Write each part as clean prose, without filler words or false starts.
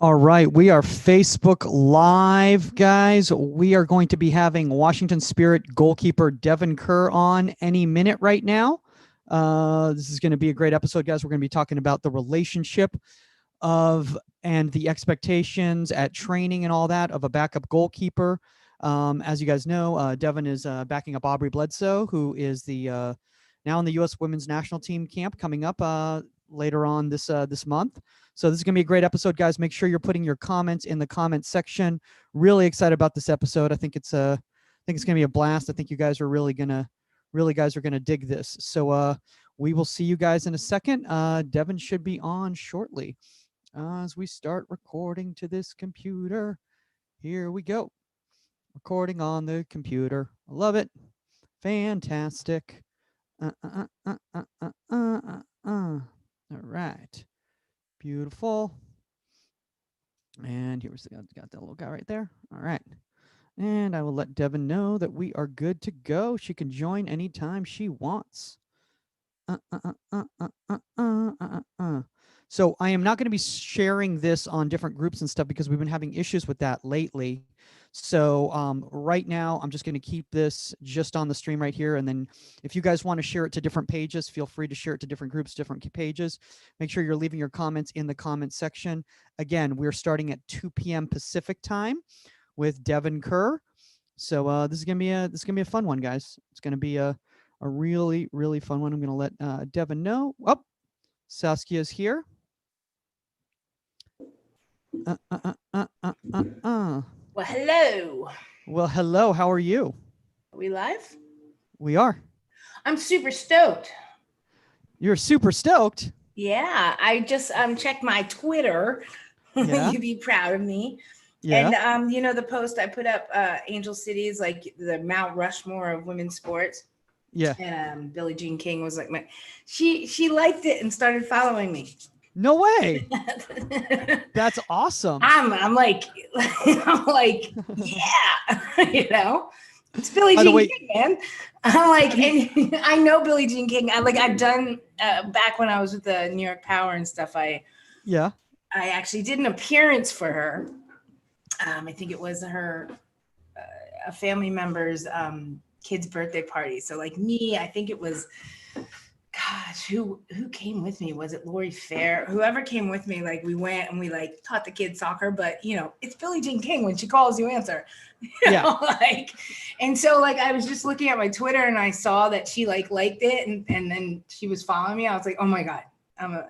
All right, we are Facebook Live, guys. We are going to be having Washington Spirit goalkeeper Devon Kerr on any minute right now. This is going to be a great episode, guys. We're going to be talking about the relationship of and the expectations at training and all that of a backup goalkeeper. As you guys know, Devon is backing up Aubrey Bledsoe, who is the now in the U.S. Women's National Team camp coming up later on this month. So this is going to be a great episode, guys. Make sure you're putting your comments in the comment section. Really excited about this episode. I think it's going to be a blast. I think you guys are really going to dig this. So we will see you guys in a second. Devon should be on shortly as we start recording to this computer. Here we go. Recording on the computer. I love it. Fantastic. All right. Beautiful. And here's got that little guy right there. All right. And I will let Devon know that we are good to go. She can join anytime she wants. So I am not going to be sharing this on different groups and stuff because we've been having issues with that lately. So right now, I'm just going to keep this just on the stream right here. And then if you guys want to share it to different pages, feel free to share it to different groups, different pages. Make sure you're leaving your comments in the comment section. Again, we're starting at 2 p.m. Pacific time with Devon Kerr. So this is going to be a fun one, guys. It's going to be a really, really fun one. I'm going to let Devon know. Oh, Saskia's here. Well, hello. Well, hello. How are you? Are we live? We are. I'm super stoked. You're super stoked? Yeah. I just checked my Twitter. Yeah. You'd be proud of me. Yeah. And you know the post I put up, Angel City is like the Mount Rushmore of women's sports. Yeah. And Billie Jean King was like she liked it and started following me. No way. That's awesome. I'm like, yeah, you know, it's Billie Jean King, man. I'm like, and I know Billie Jean King. I've done back when I was with the New York Power and stuff. I actually did an appearance for her. I think it was her a family member's kid's birthday party. So like me, I think it was. Gosh, who came with me? Was it Lori Fair? Whoever came with me, like we went and we like taught the kids soccer, but you know, it's Billie Jean King. When she calls, you answer. You know, and so like I was just looking at my Twitter and I saw that she liked it and then she was following me. I was like, oh my God, I'm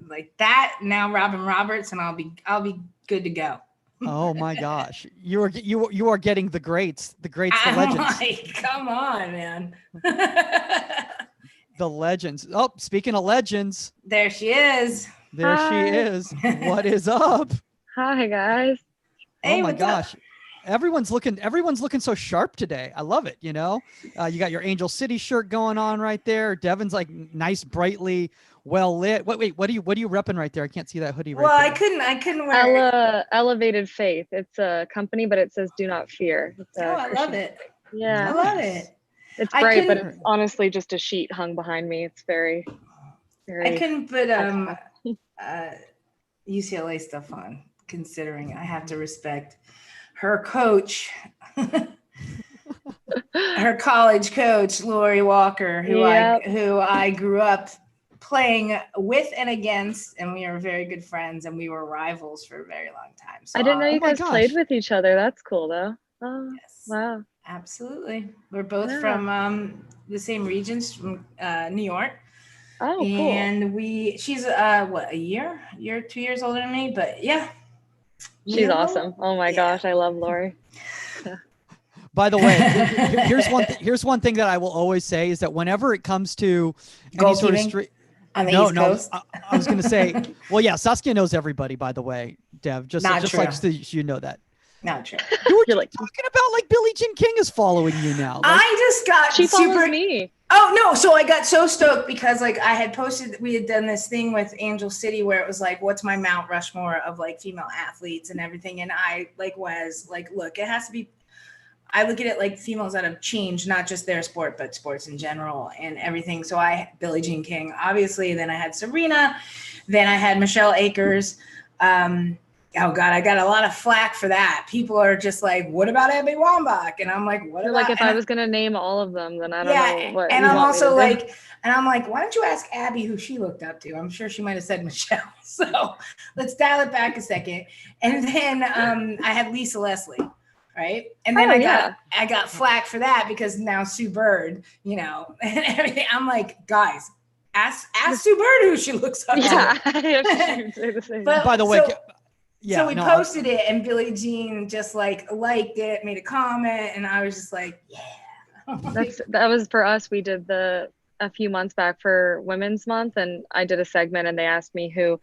like that now. Robin Roberts, and I'll be good to go. Oh my gosh, you are getting the greats, the legends. Like, come on, man. The legends. Oh, speaking of legends. There she is. There Hi. She is. What is up? Hi, guys. Oh my gosh. Up? Everyone's looking so sharp today. I love it. You know, you got your Angel City shirt going on right there. Devon's like nice, brightly well lit. Wait, what are you repping right there? I can't see that hoodie right there. Well, I couldn't wear Elevated Faith. It's a company, but it says "Do Not Fear." I love it. Yeah, I love it. It's bright, but it's honestly just a sheet hung behind me. It's very, very. I couldn't put UCLA stuff on, considering I have to respect her coach, her college coach, Lori Walker, who I grew up playing with and against, and we are very good friends, and we were rivals for a very long time. So, I didn't know you guys played with each other. That's cool, though. Oh, yes. Wow. Absolutely. We're both from the same regions, from New York. Oh, cool. And she's a year, 2 years older than me, but yeah. She's awesome. Oh my gosh, I love Lori. By the way, here's one thing that I will always say is that whenever it comes to any sort of street, on the East Coast? I was going to say, well, yeah, Saskia knows everybody, by the way, Dev, just like so you know that. Not true. You're like talking about like Billie Jean King is following you now. Like, I just got she follows me. Oh no! So I got so stoked because like I had posted, we had done this thing with Angel City where it was like, what's my Mount Rushmore of like female athletes and everything, and I like was like, look, it has to be. I look at it like females that have changed, not just their sport, but sports in general and everything. So Billie Jean King, obviously. Then I had Serena. Then I had Michelle Akers. Oh God, I got a lot of flack for that. People are just like, "What about Abby Wambach?" And I'm like, "What about?" Like, if I was gonna name all of them, then I don't know what. And I'm also like, and I'm like, why don't you ask Abby who she looked up to? I'm sure she might have said Michelle. So let's dial it back a second. And then I had Lisa Leslie, right? And then I got flack for that because now Sue Bird, you know, and everything. I'm like, guys, ask Sue Bird who she looks up to. But by the way. So we posted it, and Billie Jean just liked it, made a comment, and I was just like, yeah. That was for us. We did a few months back for Women's Month, and I did a segment, and they asked me who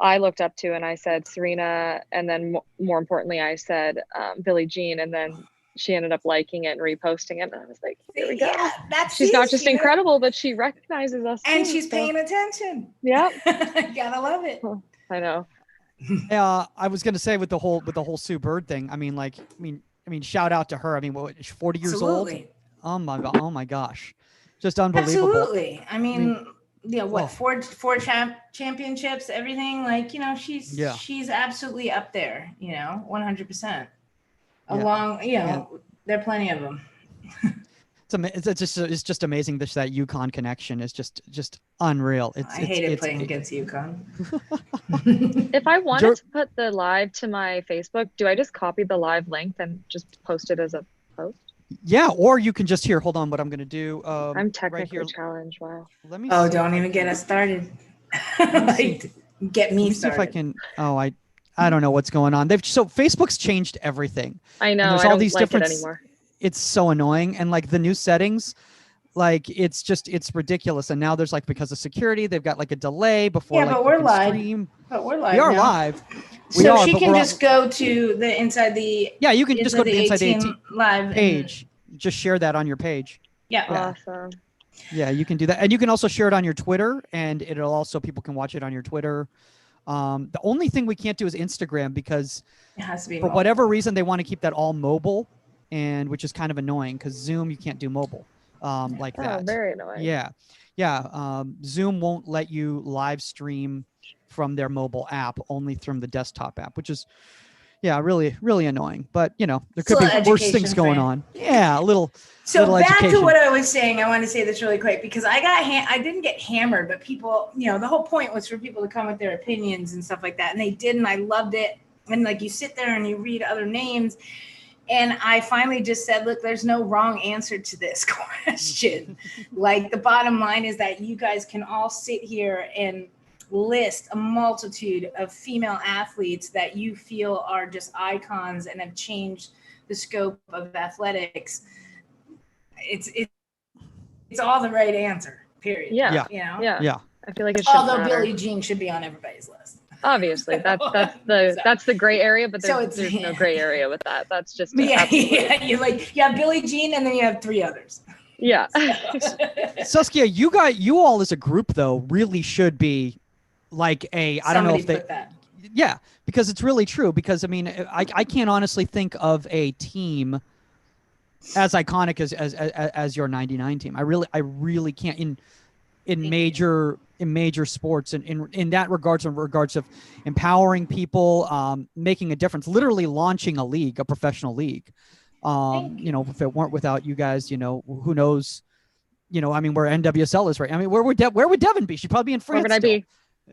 I looked up to, and I said Serena, and then more importantly, I said Billie Jean, and then she ended up liking it and reposting it, and I was like, here we go. Yeah, she's not just incredible, but she recognizes us and she's paying attention. Yeah. Gotta love it. I know. I was gonna say with the whole Sue Bird thing. I mean, shout out to her. I mean, what, 40 years old? Oh my gosh, just unbelievable. Absolutely. I mean, what, four championships, everything. Like, you know, she's absolutely up there. You know, 100%. Along, you know, there are plenty of them. It's just amazing. That UConn connection is just unreal. I hated playing against UConn. If I wanted to put the live to my Facebook, do I just copy the live link and just post it as a post? Yeah, or you can just hold on. What I'm going to do. I'm technically challenged. Wow. Let me. Oh, don't even get us started. Get me started. See if I can. Oh, I don't know what's going on. So Facebook's changed everything. I know. There's all these different. Anymore. It's so annoying, and like the new settings, like it's ridiculous. And now there's because of security, they've got a delay before. Yeah, but we're live. But we're live. We are live. So she can just go to the inside the. Yeah, you can just go to the inside the 18 live page. Just share that on your page. Yeah. Awesome. Yeah, you can do that, and you can also share it on your Twitter, and it'll also people can watch it on your Twitter. The only thing we can't do is Instagram because it has to be for whatever reason they want to keep that all mobile. And which is kind of annoying because Zoom, you can't do mobile like that. Very annoying. Yeah. Zoom won't let you live stream from their mobile app, only from the desktop app, which is, really, really annoying. But, there could be worse things going on. Yeah, a little. So back to what I was saying, I want to say this really quick because I didn't get hammered, but people, the whole point was for people to come with their opinions and stuff like that. And they did, and I loved it. And you sit there and you read other names. And I finally just said, look, there's no wrong answer to this question. The bottom line is that you guys can all sit here and list a multitude of female athletes that you feel are just icons and have changed the scope of athletics. It's all the right answer, period. Yeah. Yeah. I feel like it should Although Billie Jean should be on everybody's list. Obviously, that's the gray area, but there's no gray area with that. That's just you have Billie Jean, and then you have 3 others. Yeah. Saskia, you all as a group though really should be I don't know if they. Yeah, because it's really true. Because I mean, I can't honestly think of a team as iconic as your '99 team. I really can't in major sports and in that regards of empowering people, making a difference, literally launching a professional league. If it weren't without you guys, who knows, I mean, where NWSL is right. I mean, where would Devon be? She'd probably be in France. Where would I be?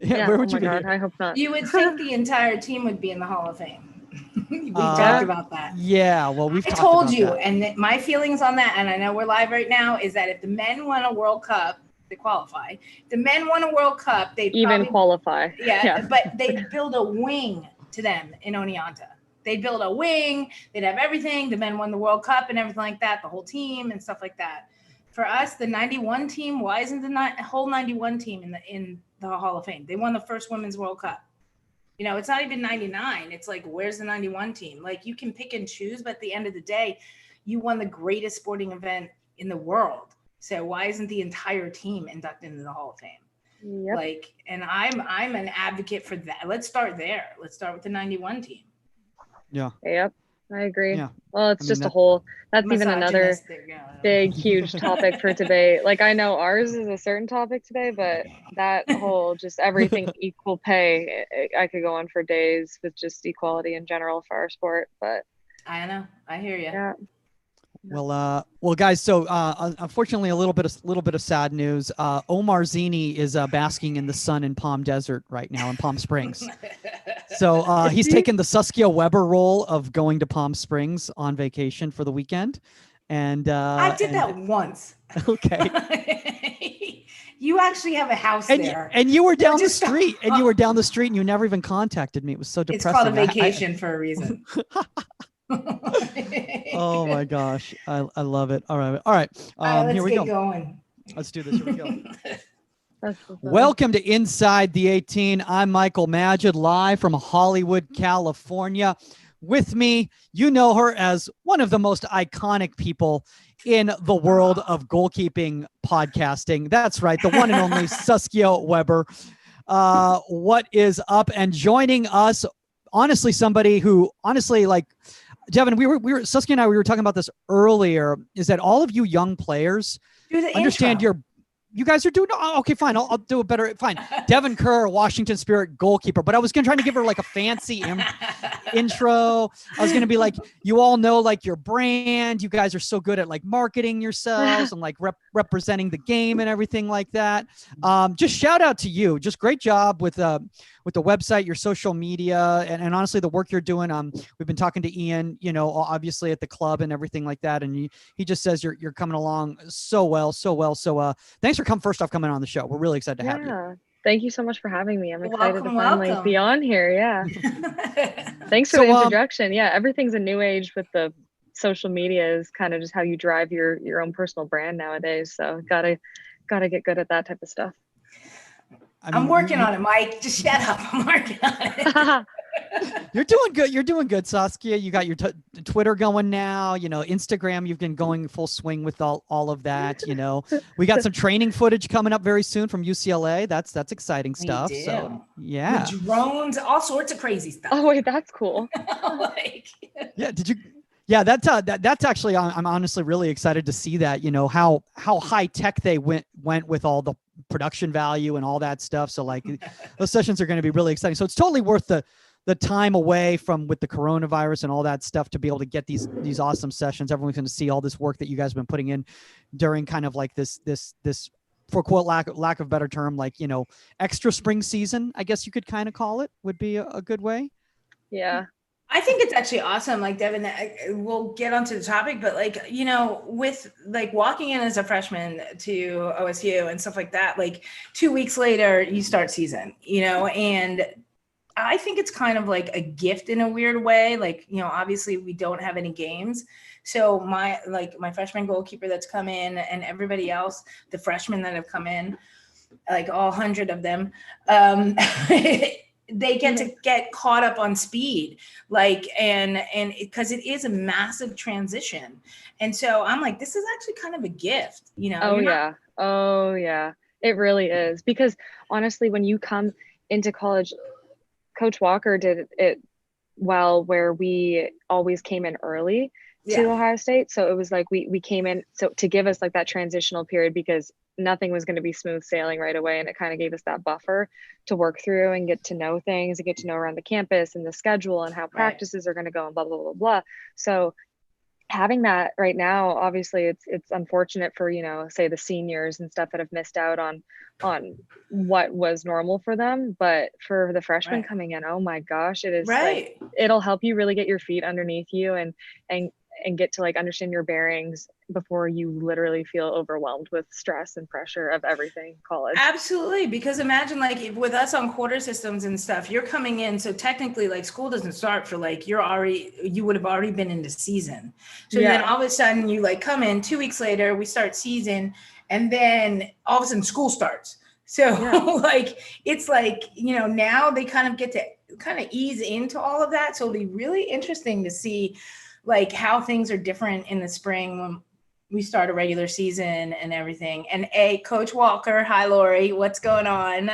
Yeah, where would you be? God, I hope not. You would think the entire team would be in the Hall of Fame. We talked about that. Yeah, well, I told you, and my feelings on that, and I know we're live right now, is that if the men won a World Cup, they qualify. The men won a World Cup, they'd even qualify. Yeah, but they'd build a wing to them in Oneonta. They'd build a wing. They'd have everything. The men won the World Cup and everything like that, the whole team and stuff like that. For us, the 91 team, why isn't the whole 91 team in the Hall of Fame? They won the first Women's World Cup. It's not even 99. It's where's the 91 team? You can pick and choose, but at the end of the day, you won the greatest sporting event in the world. So why isn't the entire team inducted into the Hall of Fame? Yep. And I'm an advocate for that. Let's start there. Let's start with the 91 team. Yeah. Yep. I agree. Yeah. Well, it's just that's even another big, huge topic for debate. Like, I know ours is a certain topic today, but that whole just everything equal pay, I could go on for days with just equality in general for our sport. But I know. I hear you. Yeah. Well, guys. So, unfortunately, a little bit of sad news. Omar Zini is basking in the sun in Palm Desert right now in Palm Springs. So he's taken the Saskia Weber role of going to Palm Springs on vacation for the weekend, and I did that once. Okay. You actually have a house there, and you were down the street, and you never even contacted me. It was so depressing. It's called a vacation for a reason. Oh my gosh, I love it. All right. Let's here we get go. Going. Let's do this. Here we go. Welcome to Inside the 18. I'm Michael Magid, live from Hollywood, California. With me, you know her as one of the most iconic people in the world of goalkeeping podcasting. That's right, the one and only Saskia Weber. What is up? And joining us, honestly, somebody who like Devon, we were Saskia and I, we were talking about this earlier, is that all of you young players understand you guys are doing, okay, fine. I'll do it better. Fine. Devon Kerr, Washington Spirit goalkeeper. But I was trying to give her like a fancy intro. I was going to be like, you all know like your brand. You guys are so good at like marketing yourselves and like representing the game and everything like that. Just shout out to you. Just great job with the website, your social media, and honestly, the work you're doing. We've been talking to Ian, obviously at the club and everything like that. And he just says you're coming along so well. So thanks for coming on the show. We're really excited to have you. Thank you so much for having me. I'm excited to finally be on here. Yeah. Thanks for the introduction. Yeah. Everything's a new age with the social media is kind of just how you drive your own personal brand nowadays. So gotta get good at that type of stuff. I'm working on it, Mike. Just shut up. I'm working on it. You're doing good. You're doing good, Saskia. You got your Twitter going now. Instagram. You've been going full swing with all of that. We got some training footage coming up very soon from UCLA. That's exciting stuff. So yeah, with drones, all sorts of crazy stuff. Oh wait, that's cool. Yeah. Did you? Yeah, that's actually. I'm honestly really excited to see that. How high tech they went with all the production value and all that stuff. So like those sessions are going to be really exciting. So it's totally worth the time away from with the coronavirus and all that stuff to be able to get these awesome sessions. Everyone's going to see all this work that you guys have been putting in during kind of like this for quote lack of better term, like, extra spring season, I guess you could kind of call it, would be a good way. Yeah. I think it's actually awesome. Like Devon, we'll get onto the topic, but like, with like walking in as a freshman to OSU and stuff like that, like 2 weeks later you start season, and I think it's kind of like a gift in a weird way. Like, obviously we don't have any games. So my freshman goalkeeper that's come in and everybody else, the freshmen that have come in, like all 100 of them, they get to get caught up on speed, like, and because it is a massive transition. And so I'm like, this is actually kind of a gift, Oh yeah. It really is. Because honestly, when you come into college, Coach Walker did it well, where we always came in early to Ohio State. So it was like we came in to give us like that transitional period, because nothing was going to be smooth sailing right away. And it kind of gave us that buffer to work through and get to know things and get to know around the campus and the schedule and how practices are going to go and blah, blah, blah, blah. So having that right now, obviously it's unfortunate for, say the seniors and stuff that have missed out on what was normal for them. But for the freshmen coming in, oh my gosh, it is like, it'll help you really get your feet underneath you and get to like understand your bearings before you literally feel overwhelmed with stress and pressure of everything college. Absolutely. Because imagine like if with us on quarter systems and stuff, you're coming in. So technically like school doesn't start for like, you would have already been into season. So then all of a sudden you like come in 2 weeks later, we start season, and then all of a sudden school starts. So like, it's like, now they kind of get to kind of ease into all of that. So it'll be really interesting to see like how things are different in the spring when we start a regular season and everything. And Coach Walker, hi Lori, what's going on?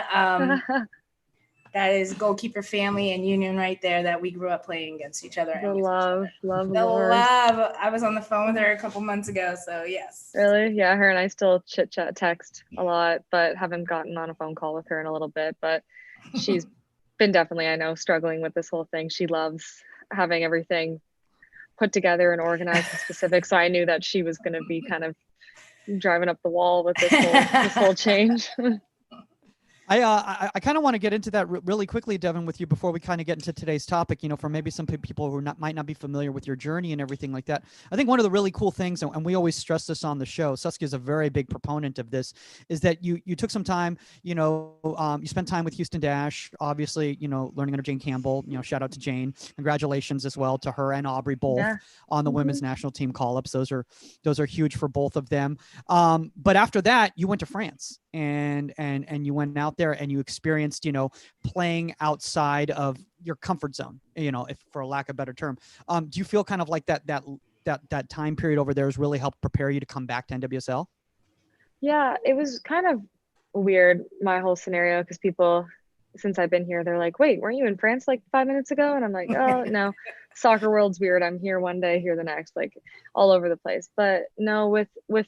That is Goalkeeper family and union right there that we grew up playing against each other. The love. I was on the phone with her a couple months ago, so yes. Really? Yeah, her and I still chit chat, text a lot, but haven't gotten on a phone call with her in a little bit. But she's been definitely, I know, struggling with this whole thing. She loves having everything put together and organized and specific. So I knew that she was going to be kind of driving up the wall with this whole change. I kind of want to get into that really quickly, Devon, with you before we kind of get into today's topic, for maybe some people who might not be familiar with your journey and everything like that. I think one of the really cool things, and we always stress this on the show, Saskia is a very big proponent of this, is that you took some time, you spent time with Houston Dash, obviously, learning under Jane Campbell, shout out to Jane. Congratulations as well to her and Aubrey both on the women's national team call-ups. Those are huge for both of them. But after that, you went to France and you went out there and you experienced, playing outside of your comfort zone, if for a lack of a better term. Do you feel kind of like that time period over there has really helped prepare you to come back to NWSL? Yeah, it was kind of weird, my whole scenario, because people, since I've been here, they're like, wait, weren't you in France like 5 minutes ago? And I'm like, oh, no, soccer world's weird. I'm here one day, here the next, like all over the place. But no, with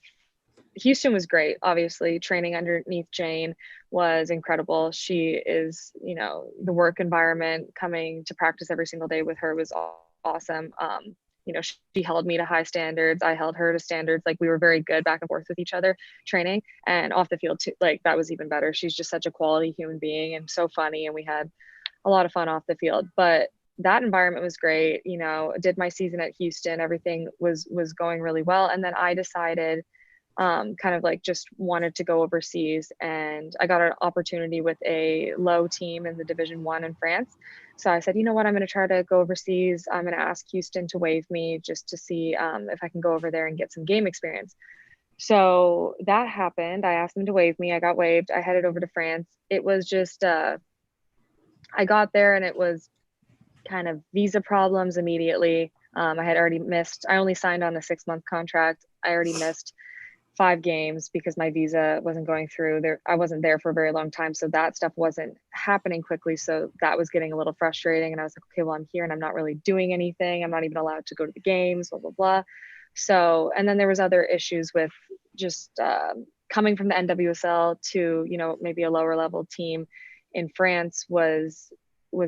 Houston was great. Obviously, training underneath Jane was incredible. She is, the work environment, coming to practice every single day with her was awesome. She held me to high standards. I held her to standards. Like, we were very good back and forth with each other training, and off the field too. Like, that was even better. She's just such a quality human being and so funny. And we had a lot of fun off the field, but that environment was great. Did my season at Houston. Everything was going really well. And then I decided, kind of like just wanted to go overseas, and I got an opportunity with a low team in the Division 1 in France. So I said, you know what, I'm going to try to go overseas. I'm going to ask Houston to waive me just to see if I can go over there and get some game experience. So that happened. I asked them to waive me. I got waived. I headed over to France. It was just, I got there and it was kind of visa problems immediately. I had already missed, I only signed on a 6-month contract. I already missed 5 games because my visa wasn't going through there. I wasn't there for a very long time. So that stuff wasn't happening quickly. So that was getting a little frustrating. And I was like, okay, well, I'm here and I'm not really doing anything. I'm not even allowed to go to the games, blah, blah, blah. So, and then there was other issues with just coming from the NWSL to, maybe a lower level team in France was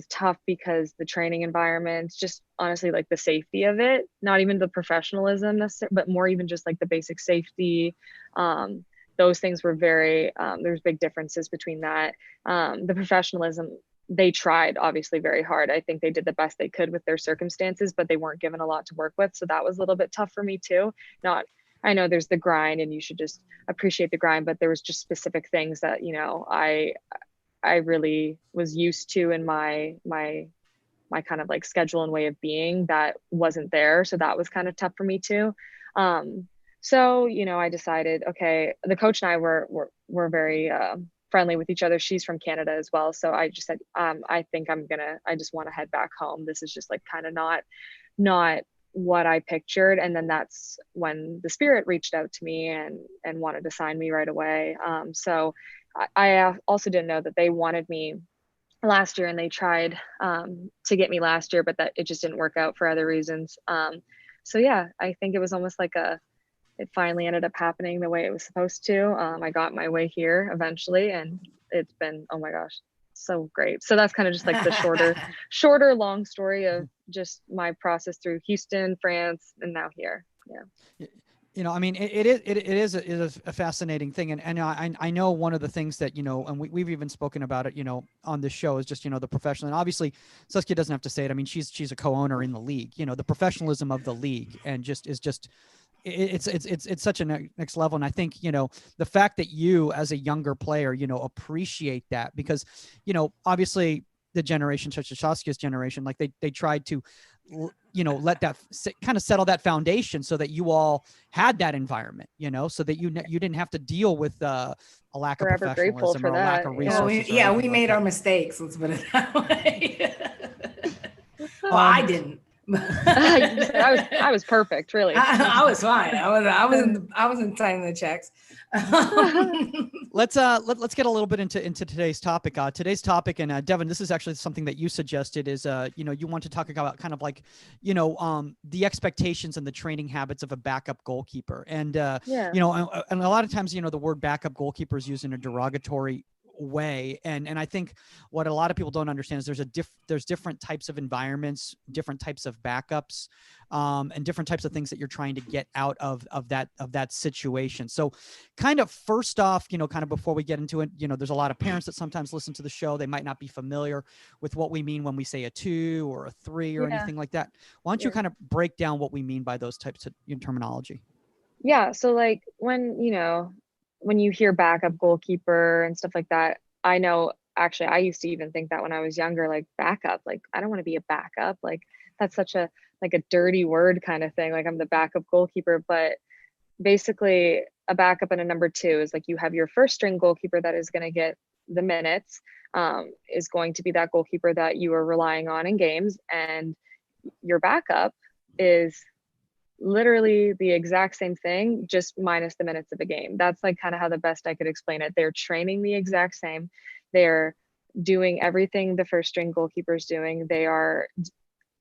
tough because the training environment, just honestly, like the safety of it, not even the professionalism necessarily, but more even just like the basic safety. Those things were very, there's big differences between that. The professionalism, they tried obviously very hard. I think they did the best they could with their circumstances, but they weren't given a lot to work with. So that was a little bit tough for me too. I know there's the grind and you should just appreciate the grind, but there was just specific things that, I really was used to in my kind of like schedule and way of being that wasn't there. So that was kind of tough for me too. So, I decided, okay, the coach and I were very friendly with each other. She's from Canada as well. So I just said, I think I just want to head back home. This is just like kind of not what I pictured. And then that's when the Spirit reached out to me and wanted to sign me right away. So I also didn't know that they wanted me last year, and they tried to get me last year, but that it just didn't work out for other reasons. So yeah, I think it was almost like it finally ended up happening the way it was supposed to. I got my way here eventually, and it's been, oh my gosh, so great. So that's kind of just like the shorter long story of just my process through Houston, France, and now here. Yeah. I mean, it is a fascinating thing. And I know one of the things that, and we've even spoken about it, on this show is just, the professional. And obviously Saskia doesn't have to say it. I mean, she's a co-owner in the league, the professionalism of the league, and it's such a next level. And I think, the fact that you as a younger player, appreciate that, because, obviously the generation such as Saskia's generation, like they tried to, let that kind of settle that foundation so that you all had that environment, so that you didn't have to deal with a lack of professionalism or a lack of resources. We made our mistakes. Let's put it that way. Well, I didn't. I was perfect, really. I was fine. I wasn't signing the checks. Let's get a little bit into today's topic. Today's topic, and Devon, this is actually something that you suggested, is you want to talk about kind of like the expectations and the training habits of a backup goalkeeper, and and a lot of times the word backup goalkeeper is used in a derogatory way, and I think what a lot of people don't understand is there's different types of environments, different types of backups, and different types of things that you're trying to get out of that situation. So kind of first off, kind of before we get into it, there's a lot of parents that sometimes listen to the show. They might not be familiar with what we mean when we say a 2 or a 3 or anything like that. Why don't you kind of break down what we mean by those types of terminology? Yeah. So like when you hear backup goalkeeper and stuff like that, I know actually I used to even think that when I was younger, like backup, like I don't want to be a backup. Like that's such a dirty word kind of thing. Like I'm the backup goalkeeper, but basically a backup and a number 2 is like you have your first string goalkeeper that is going to get the minutes, is going to be that goalkeeper that you are relying on in games, and your backup is literally the exact same thing, just minus the minutes of a game. That's like kind of how the best I could explain it. They're training the exact same. They're doing everything the first string goalkeeper is doing. They are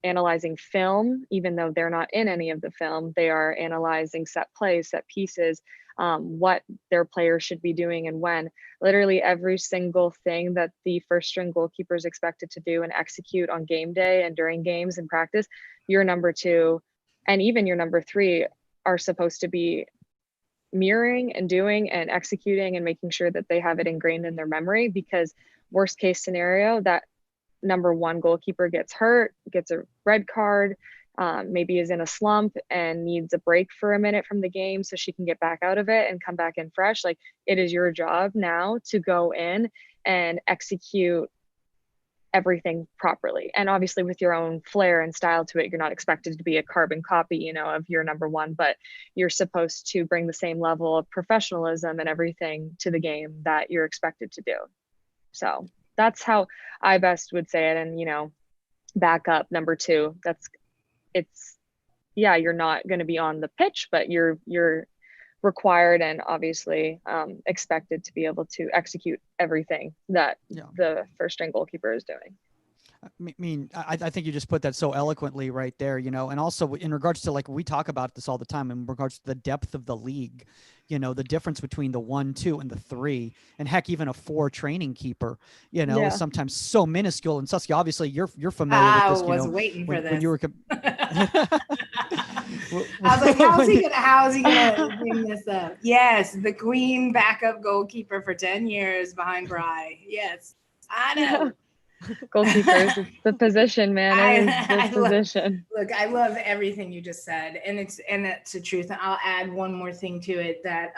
analyzing film, even though they're not in any of the film. They are analyzing set plays, set pieces, what their players should be doing and when. Literally every single thing that the first string goalkeeper is expected to do and execute on game day and during games and practice, your number 2 and even your number 3 are supposed to be mirroring and doing and executing and making sure that they have it ingrained in their memory, because worst case scenario, that number 1 goalkeeper gets hurt, gets a red card, maybe is in a slump and needs a break for a minute from the game so she can get back out of it and come back in fresh. Like it is your job now to go in and execute everything properly, and obviously with your own flair and style to it. You're not expected to be a carbon copy of your number 1, but you're supposed to bring the same level of professionalism and everything to the game that you're expected to do. So that's how I best would say it. And backup number 2, you're not going to be on the pitch, but you're required and obviously expected to be able to execute everything that the first string goalkeeper is doing. I think you just put that so eloquently right there, and also in regards to, like, we talk about this all the time in regards to the depth of the league, the difference between the 1, 2 and the 3, and heck, even a 4 training keeper, is sometimes so minuscule. And Saskia, obviously you're familiar with this. I was waiting for this. When you were I was like, how is he gonna bring this up? Yes, the queen backup goalkeeper for 10 years behind Bry. Yes, I know. Goalkeepers, it's the position, man. It is the position. Look, I love everything you just said, and that's the truth. And I'll add one more thing to it, that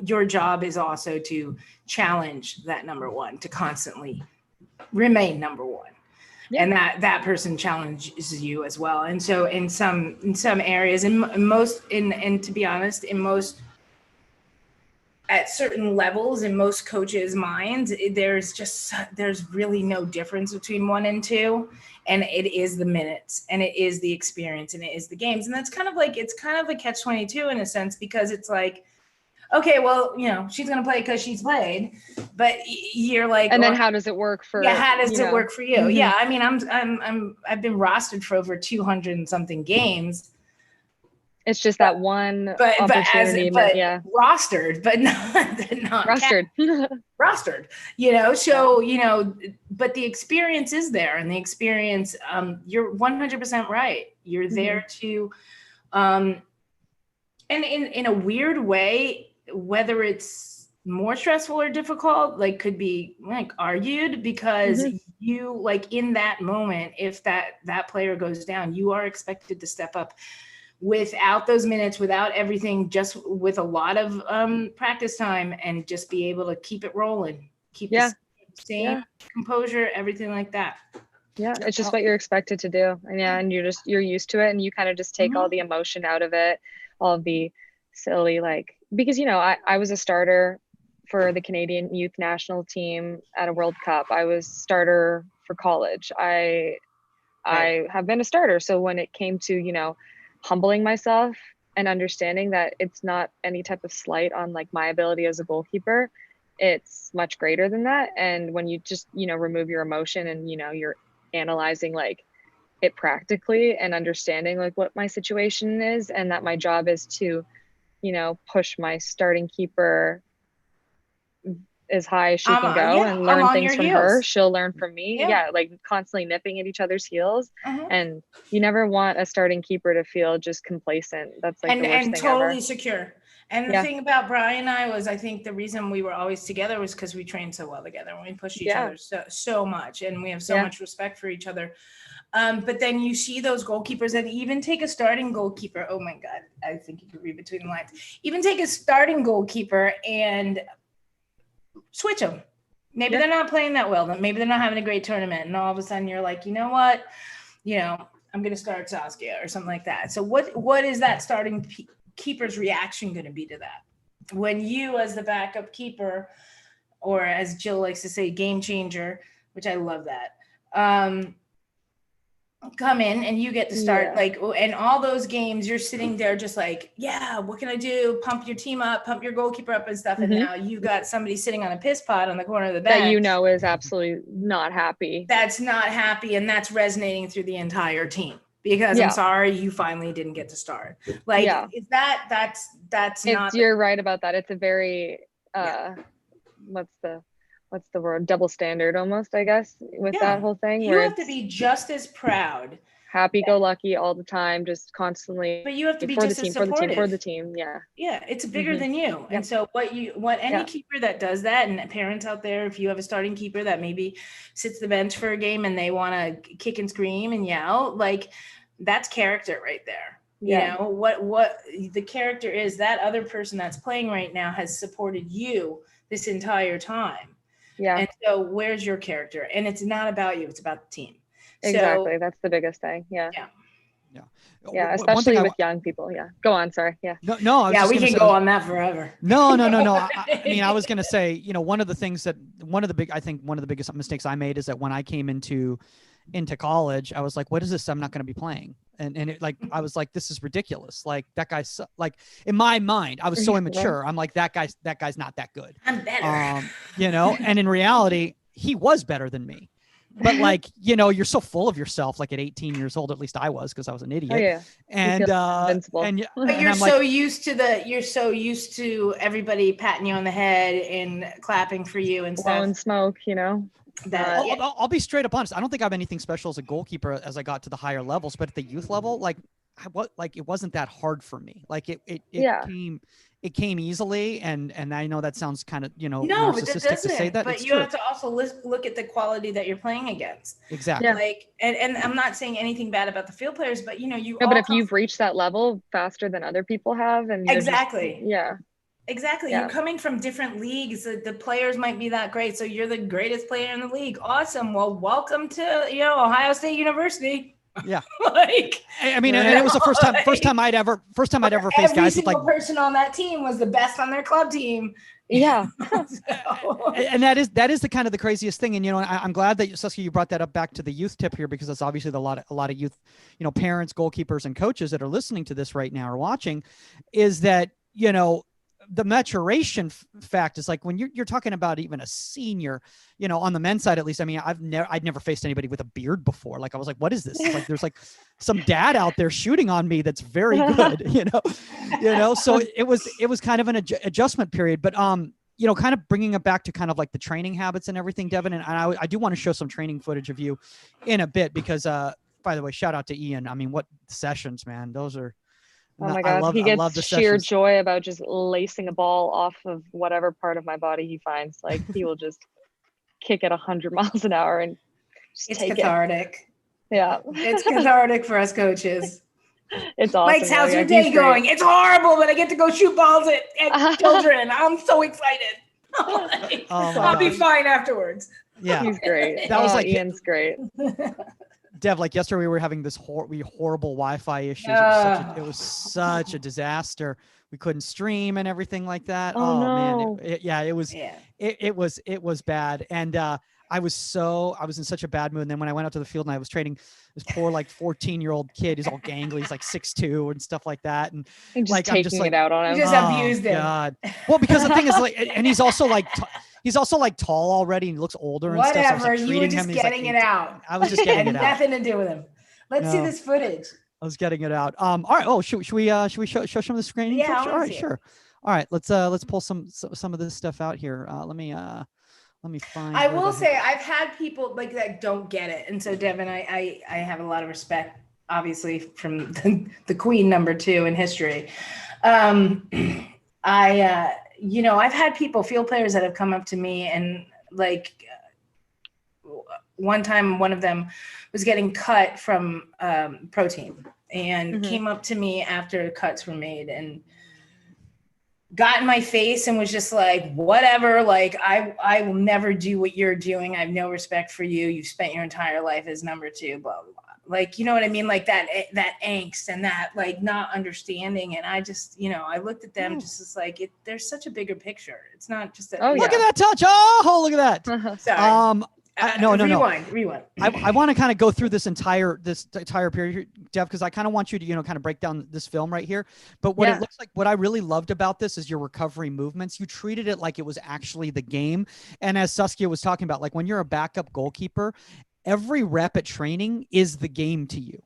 your job is also to challenge that number 1 to constantly remain number 1. Yeah. And that person challenges you as well. And so in some areas, and to be honest, at certain levels in most coaches' minds, there's really no difference between 1 and 2, and it is the minutes, and it is the experience, and it is the games. And that's kind of like, it's kind of a catch-22 in a sense, because it's like, okay, well, she's going to play because she's played, but you're like, and then how does it work for? Yeah, how does it work for you? Mm-hmm. Yeah, I mean, I've been rostered for over 200 and something games. It's just that one opportunity, rostered, but not rostered. Rostered, so but the experience is there, and the experience, you're 100% right. You're there to, and in a weird way, whether it's more stressful or difficult, like, could be like argued, because you, like, in that moment, if that player goes down, you are expected to step up without those minutes, without everything, just with a lot of practice time, and just be able to keep it rolling, keep the same composure, everything like that. Yeah, it's just what you're expected to do. And you're used to it, and you kind of just take all the emotion out of it, all of the silly, like, because I was a starter for the Canadian youth national team at a World Cup. I was starter for college. I have been a starter. So when it came to humbling myself and understanding that it's not any type of slight on like my ability as a goalkeeper. It's much greater than that. And when you just, you know, remove your emotion and, you know, you're analyzing like it practically and understanding like what my situation is, and that my job is to, you know, push my starting keeper as high as she can go and learn things from her. She'll learn from me. Yeah. Like constantly nipping at each other's heels. And you never want a starting keeper to feel just complacent. That's like the worst thing totally ever. Secure. And the thing about Brian and I was, I think the reason we were always together was because we trained so well together and we pushed each other so much, and we have so much respect for each other. But then you see those goalkeepers that even take a starting goalkeeper. Oh my God, I think you could read between the lines. Even take a starting goalkeeper and switch them. Maybe they're not playing that well. Maybe they're not having a great tournament. And all of a sudden you're like, you know what? You know, I'm going to start Saskia or something like that. So what is that starting keeper's reaction going to be to that? When you, as the backup keeper, or as Jill likes to say, game changer, which I love that, come in and you get to start like, and all those games you're sitting there just like, what can I do? Pump your team up, pump your goalkeeper up and stuff. And now you got somebody sitting on a piss pot on the corner of the bench that you know is absolutely not happy. That's not happy, and that's resonating through the entire team. Because I'm sorry, you finally didn't get to start. Like, is that's not. You're right about that. It's a very what's the word? Double standard almost, I guess, with that whole thing. You have to be just as proud. Happy-go-lucky all the time, just constantly. But you have to be just as supportive. For the team. Yeah. Yeah, it's bigger than you. And so what any keeper that does that, and parents out there, if you have a starting keeper that maybe sits the bench for a game and they want to kick and scream and yell, like that's character right there. You know, what the character is, that other person that's playing right now has supported you this entire time. Yeah. And so where's your character? And it's not about you, it's about the team. Exactly. That's the biggest thing. Yeah. Yeah. Especially with young people. Yeah. Go on. Sorry. Yeah. No. We can go on that forever. No. I mean, I was going to say, you know, one of the biggest mistakes I made is that when I came into college, I was like, what is this? I'm not going to be playing. And it, like, I was like, this is ridiculous. Like that guy's like, in my mind, I was so immature. I'm like, that guy's not that good. I'm better. You know, and in reality, he was better than me. But like, you know, you're so full of yourself, like at 18 years old, at least I was, because I was an idiot. Oh, yeah. But you're so used to everybody patting you on the head and clapping for you and stuff. Blowing smoke, you know. I'll be straight up honest. I don't think I have anything special as a goalkeeper as I got to the higher levels, but at the youth level, like it wasn't that hard for me. Like it came easily, and I know that sounds kind of, you know, narcissistic to say that. But you have to also look at the quality that you're playing against. Exactly. Yeah. Like, and I'm not saying anything bad about the field players, but you know, but if you've reached that level faster than other people have, and exactly. Exactly. You're coming from different leagues. The players might be that great, so you're the greatest player in the league. Awesome. Well, welcome to Ohio State University. Yeah. Like, I mean, and it was the first time I'd ever faced guys every with single like person on that team was the best on their club team. Yeah. And that is the kind of the craziest thing. And, you know, I'm glad that Saskia, you brought that up back to the youth tip here, because that's obviously a lot of youth, you know, parents, goalkeepers, and coaches that are listening to this right now or watching, is that, you know, the maturation fact is like when you're talking about even a senior, you know, on the men's side, at least. I mean, I'd never faced anybody with a beard before. Like, I was like, what is this? It's like, there's like some dad out there shooting on me that's very good, you know? So it was kind of an adjustment period, but, you know, kind of bringing it back to kind of like the training habits and everything, Devon. And I do want to show some training footage of you in a bit, because, by the way, shout out to Ian. I mean, what sessions, man, those are, oh my God, he gets sheer joy about just lacing a ball off of whatever part of my body he finds. Like, he will just kick at 100 miles an hour and just it's cathartic. Yeah. It's cathartic for us coaches. It's awesome. Mike's, how's your day going? It's horrible, but I get to go shoot balls at children. I'm so excited. I'll be fine afterwards. Yeah. He's great. That was like Ian's great. Dev, like yesterday we were having this horrible Wi-Fi issues. It was such a disaster we couldn't stream and everything like that. Oh, no. Man, it was bad. And I was in such a bad mood. And then when I went out to the field and I was training this poor like 14-year-old kid, he's all gangly, he's like 6'2" and stuff like that. And like I'm just like, it out on him. You just abused him. God. Well, because the thing is like, and he's also like tall already and he looks older and Whatever. stuff. So I was, like, you were just getting it out. I was just getting it out. Nothing to do with him. Let's see this footage. I was getting it out. All right. Oh, should we show some of the screening? Yeah. All right. Sure. All right. Let's pull some of this stuff out here. Let me find. I will say I've had people like that don't get it, and so Devon, I have a lot of respect, obviously, from the Queen #2 in history. I've had field players that have come up to me and like. One time, one of them was getting cut from pro team and came up to me after the cuts were made and got in my face and was just like, whatever, like, I will never do what you're doing. I have no respect for you. You've spent your entire life as #2, blah, blah, blah. Like, you know what I mean? Like that angst and that like not understanding. And I just, I looked at them just as like, there's such a bigger picture. It's not just that. Look at that touch. Oh, look at that. Sorry. No. Rewind. I want to kind of go through this entire period, Dev, because I kind of want you to, kind of break down this film right here. But what it looks like, what I really loved about this is your recovery movements. You treated it like it was actually the game. And as Saskia was talking about, like when you're a backup goalkeeper, every rep at training is the game to you.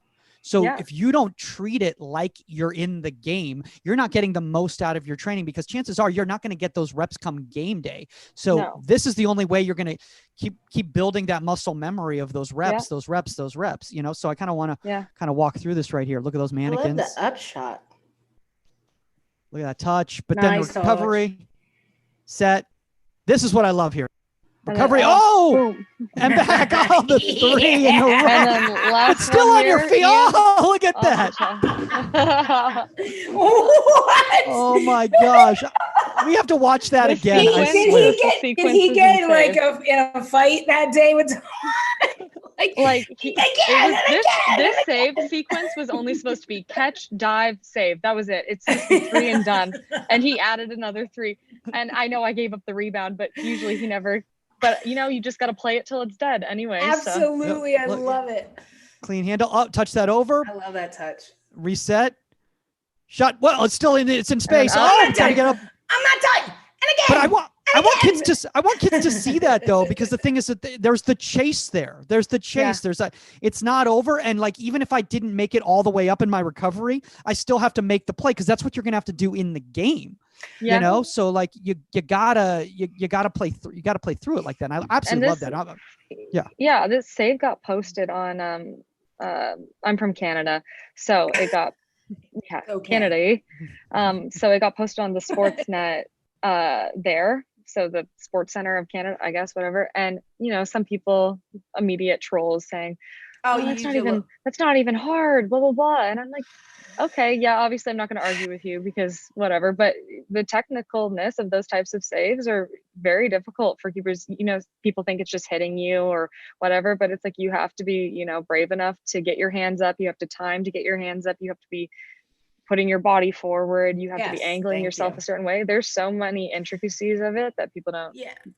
So if you don't treat it like you're in the game, you're not getting the most out of your training because chances are you're not going to get those reps come game day. So this is the only way you're going to keep building that muscle memory of those reps, those reps. So I kind of want to kind of walk through this right here. Look at those mannequins. I love the upshot. Look at that touch, but then recovery, set. This is what I love here. Recovery. And back. Oh, the 3 in a row. And then last it's still on your feet. Oh, look at that. What? Oh my gosh. We have to watch that again. Did he get like in a fight that day with this save sequence was only supposed to be catch, dive, save. That was it. It's just 3 and done. And he added another 3. And I know I gave up the rebound, but usually he never. But you just got to play it till it's dead anyway. Absolutely. So. I love it. Clean handle. Oh, touch that over. I love that touch. Reset. Shot. Well, it's in space. Gotta get up. I'm not done. And again. But I want kids to see that though, because the thing is that there's the chase there. There's the chase. Yeah. It's not over. And like, even if I didn't make it all the way up in my recovery, I still have to make the play because that's what you're going to have to do in the game. Yeah. So like you gotta play through. You gotta play through it like that. And I absolutely love that. Yeah. This save got posted on. I'm from Canada, so it got Canada. So it got posted on the Sportsnet there. So the Sports Center of Canada, I guess, whatever. And some people, immediate trolls saying, that's not even hard, blah blah blah. And I'm like, okay, yeah, obviously I'm not going to argue with you because whatever, but the technicalness of those types of saves are very difficult for keepers. People think it's just hitting you or whatever, but it's like you have to be, brave enough to get your hands up. You have to time to get your hands up. You have to be putting your body forward. You have to be angling yourself a certain way. There's so many intricacies of it that people don't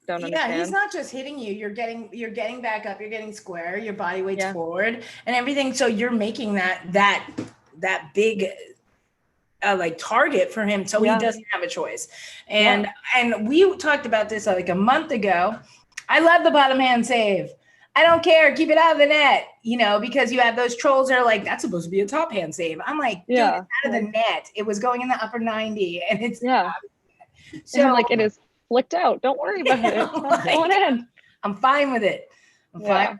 understand. Yeah, he's not just hitting you. You're getting back up. You're getting square. Your body weight's forward and everything. So you're making that big like target for him, so he doesn't have a choice. And we talked about this like a month ago. I love the bottom hand save. I don't care, keep it out of the net, because you have those trolls that are like, that's supposed to be a top hand save. I'm like, dude, it's out of the net. It was going in the upper 90 and it's so and like it is flicked out. Don't worry about it. It's not going in. I'm fine with it. Fine.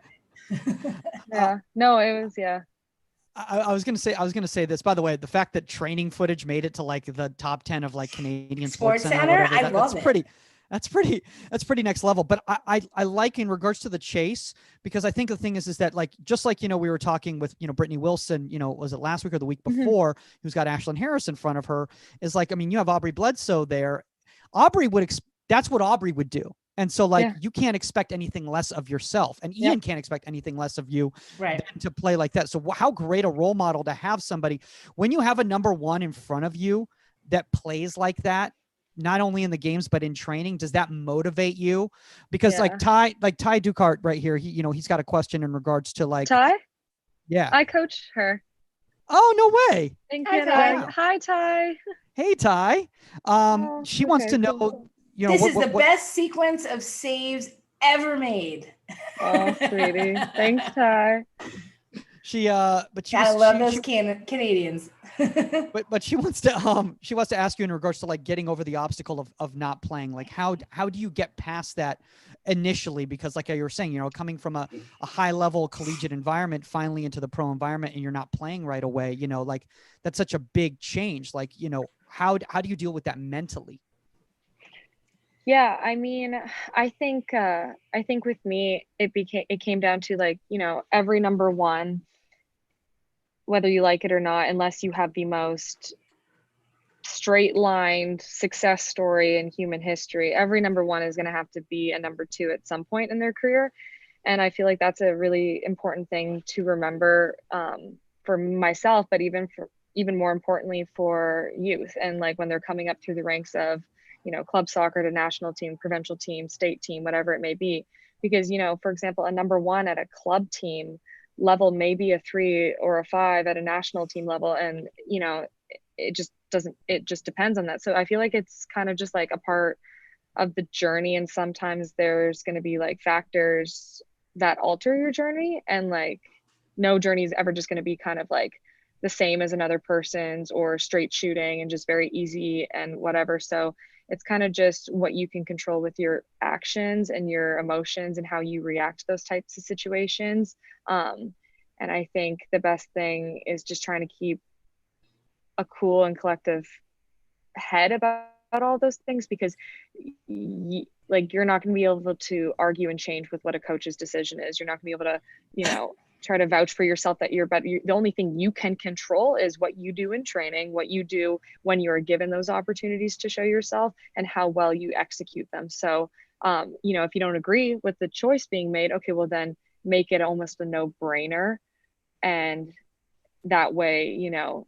No, it was I was gonna say this. By the way, the fact that training footage made it to like the top 10 of like Canadian Sports Center, I love it. That's pretty next level. But I like in regards to the chase, because I think the thing is that like, just like, we were talking with, Brittany Wilson, was it last week or the week before, who's got Ashlyn Harris in front of her, is like, I mean, you have Aubrey Bledsoe there. That's what Aubrey would do. And so like, you can't expect anything less of yourself, and Ian can't expect anything less of you than to play like that. So how great a role model to have somebody when you have a number 1 in front of you that plays like that, not only in the games but in training? Does that motivate you? Because like Ty Ducart right here, he's got a question in regards to like Ty. Yeah, I coached her. Oh, no way. Hi, Ty. Hi, Ty. Hey, Ty. She wants to know, this is the best sequence of saves ever made. Oh, sweetie. Thanks, Ty. I love those Canadians. but she wants to ask you in regards to like getting over the obstacle of not playing. Like how do you get past that initially? Because like you were saying, coming from a high level collegiate environment, finally into the pro environment, and you're not playing right away, like that's such a big change. Like, how do you deal with that mentally? Yeah, I mean, I think with me, it came down to like, every number one, whether you like it or not, unless you have the most straight lined success story in human history, every number one is going to have to be a number two at some point in their career. And I feel like that's a really important thing to remember, for myself, but even more importantly for youth. And like when they're coming up through the ranks of, club soccer to national team, provincial team, state team, whatever it may be. Because, for example, a number one at a club team level may be a 3 or a 5 at a national team level. And, it just depends on that. So I feel like it's kind of just like a part of the journey. And sometimes there's going to be like factors that alter your journey, and like no journey is ever just going to be kind of like the same as another person's or straight shooting and just very easy and whatever. So it's kind of just what you can control with your actions and your emotions and how you react to those types of situations. And I think the best thing is just trying to keep a cool and collective head about all those things, because you're not going to be able to argue and change with what a coach's decision is. You're not going to be able to, try to vouch for yourself that you're better. The only thing you can control is what you do in training, what you do when you're given those opportunities to show yourself, and how well you execute them. So, if you don't agree with the choice being made, okay, well then make it almost a no-brainer. And that way,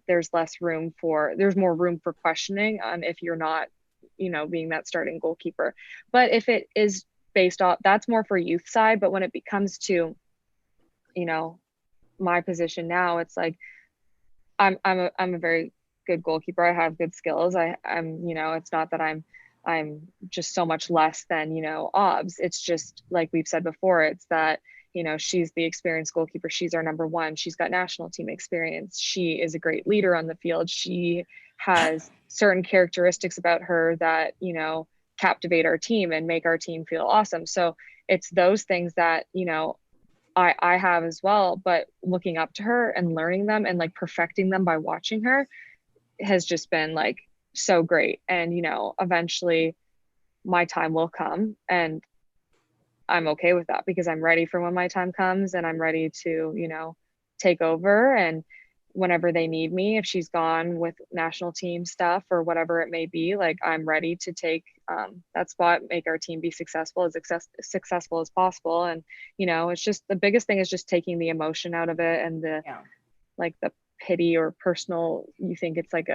there's more room for questioning if you're not, being that starting goalkeeper. But if it is based off, that's more for youth side. But when it comes to, my position now, it's like, I'm a very good goalkeeper. I have good skills. I'm, it's not that I'm just so much less than, OBS. It's just like we've said before, it's that, she's the experienced goalkeeper. She's our number one. She's got national team experience. She is a great leader on the field. She has certain characteristics about her that, captivate our team and make our team feel awesome. So it's those things that, I have as well, but looking up to her and learning them and like perfecting them by watching her has just been like so great. And, eventually my time will come, and I'm okay with that because I'm ready for when my time comes, and I'm ready to, take over. And whenever they need me, if she's gone with national team stuff or whatever it may be, like I'm ready to take that spot, make our team be successful as possible. And, it's just, the biggest thing is just taking the emotion out of it, and the pity or personal, you think it's like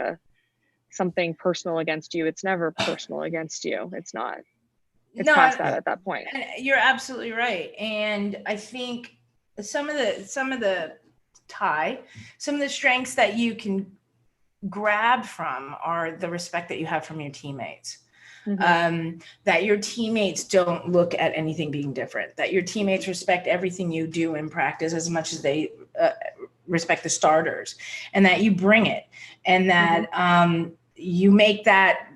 something personal against you. It's never personal against you. It's not. It's past that at that point. You're absolutely right. And I think some of the strengths that you can grab from are the respect that you have from your teammates. Mm-hmm. That your teammates don't look at anything being different, that your teammates respect everything you do in practice as much as they respect the starters, and that you bring it, and that you make that,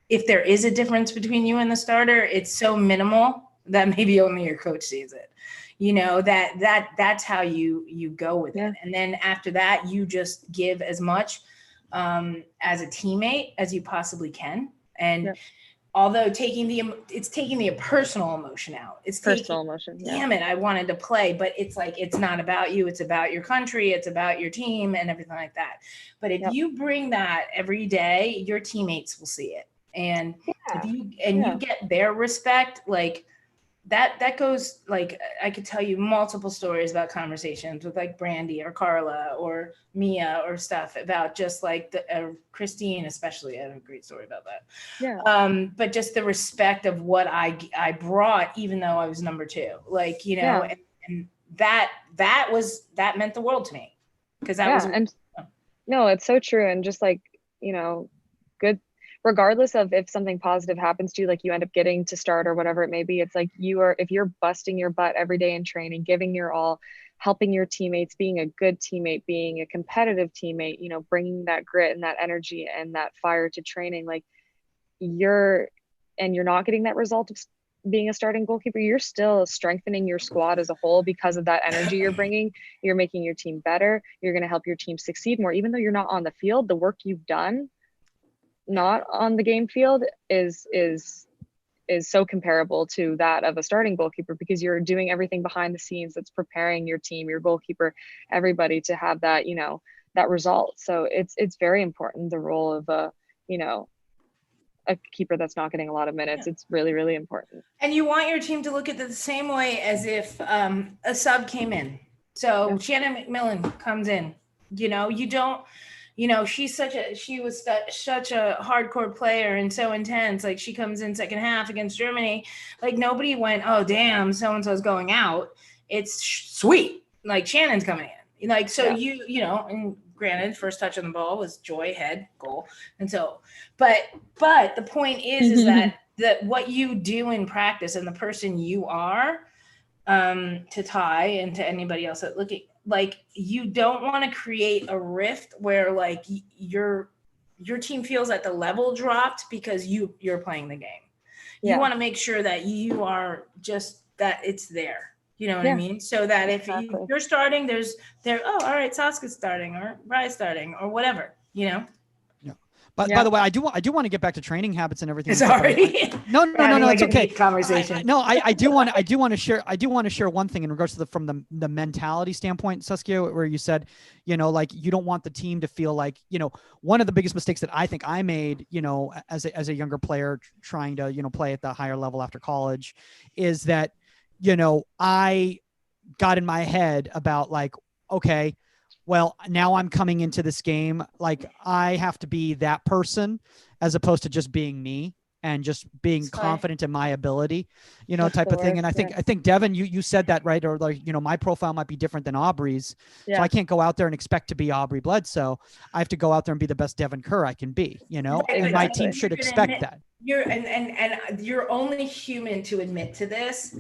if there is a difference between you and the starter, it's so minimal that maybe only your coach sees it. That's how you go with it. And then after that, you just give as much as a teammate as you possibly can. And although it's taking the personal emotion out. It's personal emotion. Damn it, I wanted to play, but it's like, it's not about you. It's about your country. It's about your team and everything like that. But if you bring that every day, your teammates will see it. And if you get their respect, like that goes, like, I could tell you multiple stories about conversations with like Brandy or Carla or Mia or stuff about just like Christine, especially. I have a great story about that. Yeah. But just the respect of what I brought, even though I was number 2, like, you know, and that meant the world to me, because that was. And no, it's so true. And just like, you know, good, regardless of if something positive happens to you, like you end up getting to start or whatever it may be, it's like if you're busting your butt every day in training, giving your all, helping your teammates, being a good teammate, being a competitive teammate, you know, bringing that grit and that energy and that fire to training, like you're not getting that result of being a starting goalkeeper, you're still strengthening your squad as a whole because of that energy you're bringing. You're making your team better. You're going to help your team succeed more. Even though you're not on the field, the work you've done not on the game field is so comparable to that of a starting goalkeeper, because you're doing everything behind the scenes that's preparing your team, your goalkeeper, everybody to have that, you know, that result. So it's very important, the role of a keeper that's not getting a lot of minutes. It's really, really important. And you want your team to look at it the same way as if a sub came in. So Shannon McMillan comes in, you know, you don't, you know, she was such a hardcore player and so intense. Like, she comes in second half against Germany. Like, nobody went, oh, damn, so-and-so's going out. It's sweet. Like, Shannon's coming in. Like, so you know, and granted, first touch on the ball was joy, head, goal. And so, but the point is that what you do in practice and the person you are, to Ty and to anybody else that looking, like, you don't want to create a rift where like your team feels that the level dropped because you're playing the game. You want to make sure that you are just, that it's there. You know what I mean? So that if you're starting, all right, Saska's starting or Bry's starting or whatever, you know? But by the way, I do want to get back to training habits and everything. Sorry. No, it's okay. Conversation. I do want to share one thing in regards to from the mentality standpoint, Saskia, where you said, you know, like, you don't want the team to feel like, you know, one of the biggest mistakes that I think I made, you know, as a younger player trying to, you know, play at the higher level after college, is that, you know, I got in my head about like, okay, well, now I'm coming into this game, like, I have to be that person as opposed to just being me and just being confident in my ability, you know, type of thing. And I think Devon, you said that, right? Or like, you know, my profile might be different than Aubrey's. So I can't go out there and expect to be Aubrey Bledsoe. I have to go out there and be the best Devon Kerr I can be, you know, and my team should expect that. You're only human to admit to this.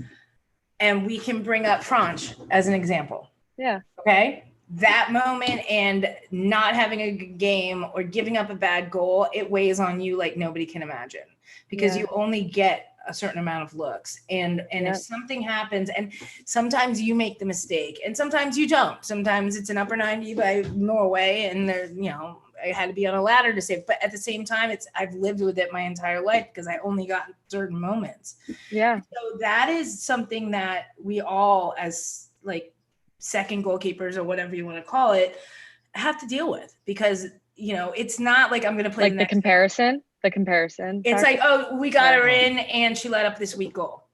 And we can bring up Franch as an example. Yeah. Okay. That moment and not having a good game or giving up a bad goal, it weighs on you like nobody can imagine, because you only get a certain amount of looks. And if something happens, and sometimes you make the mistake and sometimes you don't, sometimes it's an upper 90 by Norway and there, you know, I had to be on a ladder to save, but at the same time, I've lived with it my entire life because I only got certain moments. Yeah. So that is something that we all, as like second goalkeepers or whatever you want to call it, have to deal with, because, you know, it's not like I'm going to play like the comparison. It's like, oh, we got her in and she let up this weak goal.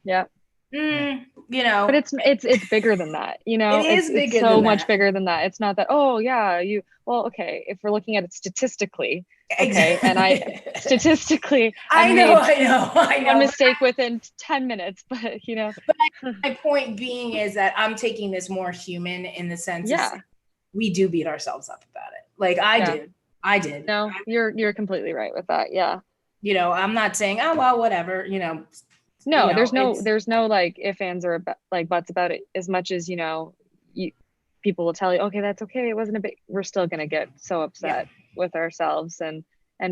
Yeah. You know, but it's bigger than that, you know. It's so much bigger than that. It's not that, oh yeah, okay, if we're looking at it statistically, okay, and I made one mistake within 10 minutes, but you know. But my point being is that I'm taking this more human in the sense we do beat ourselves up about it. Like I did. No, you're completely right with that. Yeah. You know, I'm not saying, oh well, whatever, you know. No, you know, there's no like ifs, ands, or like buts about it, as much as, you know, people will tell you, okay, that's okay, it wasn't a big, we're still going to get so upset with ourselves and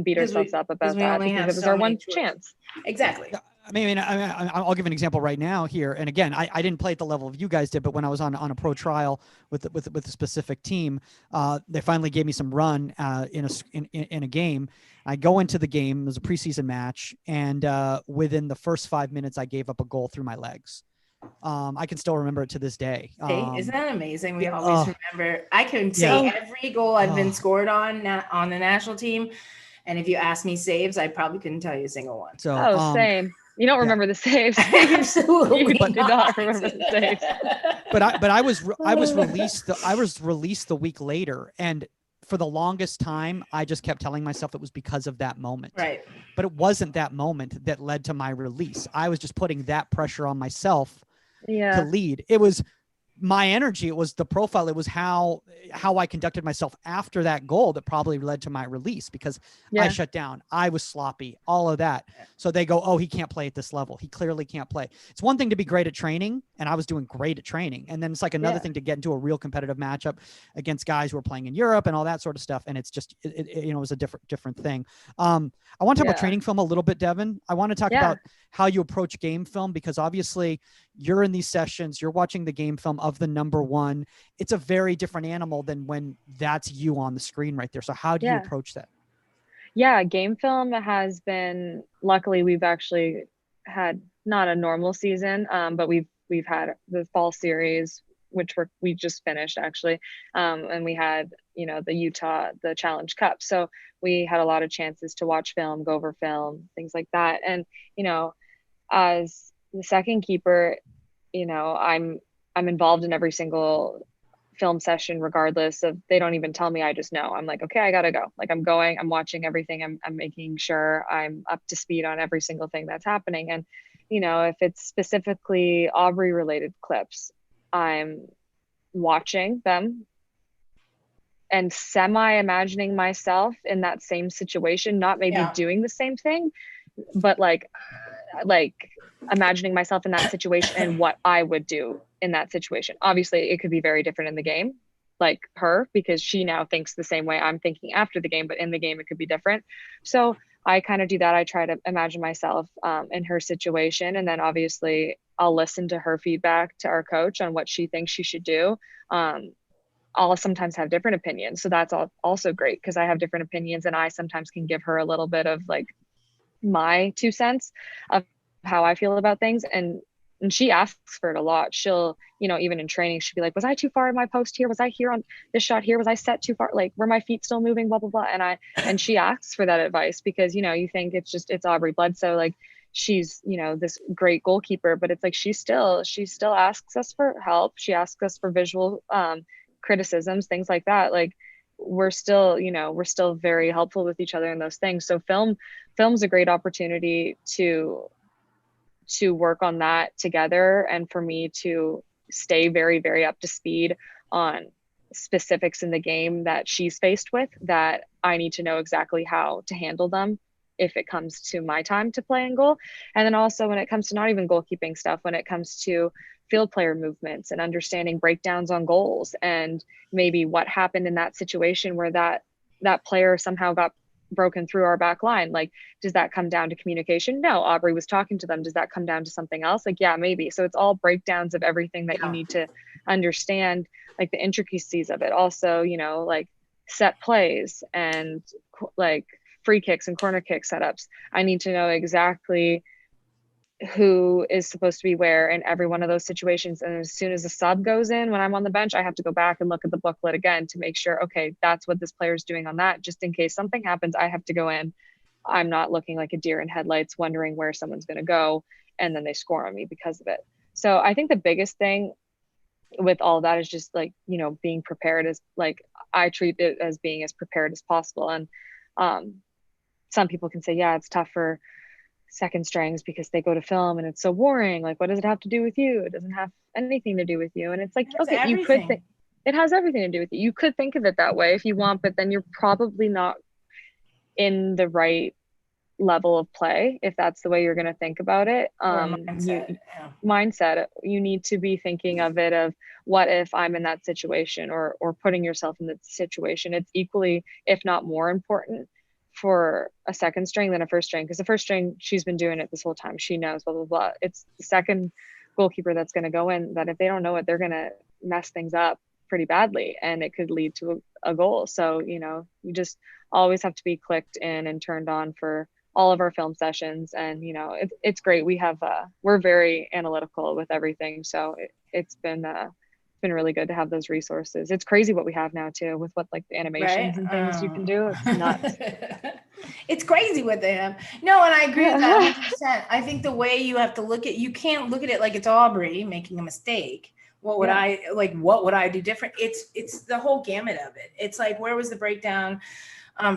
beat ourselves up about that because it was our one chance. Exactly. I mean, I'll give an example right now here. And again, I didn't play at the level you guys did, but when I was on a pro trial with a specific team, they finally gave me some run in a game. I go into the game. It was a preseason match, and within the first 5 minutes, I gave up a goal through my legs. I can still remember it to this day. Isn't that amazing? We always remember. I can say every goal I've been scored on the national team. And if you ask me saves, I probably couldn't tell you a single one. So, same. You don't remember the saves. Absolutely. You did not remember the saves. But I was released the week later, and for the longest time I just kept telling myself it was because of that moment. Right. But it wasn't that moment that led to my release. I was just putting that pressure on myself to lead. It was my energy, it was the profile, it was how I conducted myself after that goal that probably led to my release, because I shut down, I was sloppy, all of that. So they go, oh, he can't play at this level, he clearly can't play. It's one thing to be great at training, and I was doing great at training, and then it's like another thing to get into a real competitive matchup against guys who are playing in Europe and all that sort of stuff, and it's just it was a different thing. I want to talk about training film a little bit, Devon. I want to talk about how you approach game film, because obviously you're in these sessions, you're watching the game film of the number one. It's a very different animal than when that's you on the screen right there. So how do you approach that? Yeah, game film has been, luckily we've actually had not a normal season, but we've had the fall series, which we just finished actually. And we had, the Challenge Cup. So we had a lot of chances to watch film, go over film, things like that. And, as the second keeper, I'm involved in every single film session, regardless of, they don't even tell me, I just know. I'm like, okay, I gotta go. Like, I'm going, I'm watching everything. I'm making sure I'm up to speed on every single thing that's happening. And, if it's specifically Aubrey related clips, I'm watching them and semi-imagining myself in that same situation, not maybe doing the same thing, but like imagining myself in that situation and what I would do in that situation. Obviously, it could be very different in the game, like her, because she now thinks the same way I'm thinking after the game, but in the game, it could be different. So I kind of do that. I try to imagine myself in her situation. And then obviously I'll listen to her feedback to our coach on what she thinks she should do. I'll sometimes have different opinions. So that's also great, because I have different opinions, and I sometimes can give her a little bit of like my 2 cents of how I feel about things. And she asks for it a lot. She'll, even in training, she'll be like, was I too far in my post here? Was I here on this shot here? Was I set too far? Like, were my feet still moving? Blah, blah, blah. And she asks for that advice, because, you think it's Aubrey Bledsoe. Like, she's, this great goalkeeper, but it's like, she still asks us for help. She asks us for visual criticisms, things like that. Like, we're still very helpful with each other in those things. So film's a great opportunity to work on that together, and for me to stay very, very up to speed on specifics in the game that she's faced with, that I need to know exactly how to handle them if it comes to my time to play in goal. And then also when it comes to not even goalkeeping stuff, when it comes to field player movements and understanding breakdowns on goals, and maybe what happened in that situation where that player somehow got broken through our back line. Like, does that come down to communication? No, Aubrey was talking to them. Does that come down to something else? Like, yeah, maybe. So it's all breakdowns of everything that you need to understand, like the intricacies of it. Also, like set plays and like free kicks and corner kick setups. I need to know exactly who is supposed to be where in every one of those situations. And as soon as a sub goes in, when I'm on the bench, I have to go back and look at the booklet again to make sure, okay, that's what this player is doing on that. Just in case something happens, I have to go in. I'm not looking like a deer in headlights, wondering where someone's going to go, and then they score on me because of it. So I think the biggest thing with all that is just like, being prepared. As like, I treat it as being as prepared as possible. And some people can say, yeah, it's tough for second strings because they go to film and it's so boring. Like, what does it have to do with you? It doesn't have anything to do with you. And it's like, okay, everything. You could think it has everything to do with you. You could think of it that way if you want, but then you're probably not in the right level of play if that's the way you're going to think about it. Mindset. You need to be thinking of it of, what if I'm in that situation, or putting yourself in that situation. It's equally, if not more important for a second string than a first string, because the first string, she's been doing it this whole time. She knows, blah, blah, blah. It's the second goalkeeper that's going to go in that if they don't know it, they're going to mess things up pretty badly, and it could lead to a goal. So, you just always have to be clicked in and turned on for all of our film sessions. And, it's great. We have, we're very analytical with everything. So it's been been really good to have those resources. It's crazy what we have now too, with what like the animations and things you can do. It's nuts. It's crazy what they have. No, and I agree with that 100%. I think the way you have to look at, you can't look at it like it's Aubrey making a mistake. What would I do different? It's the whole gamut of it. It's like, where was the breakdown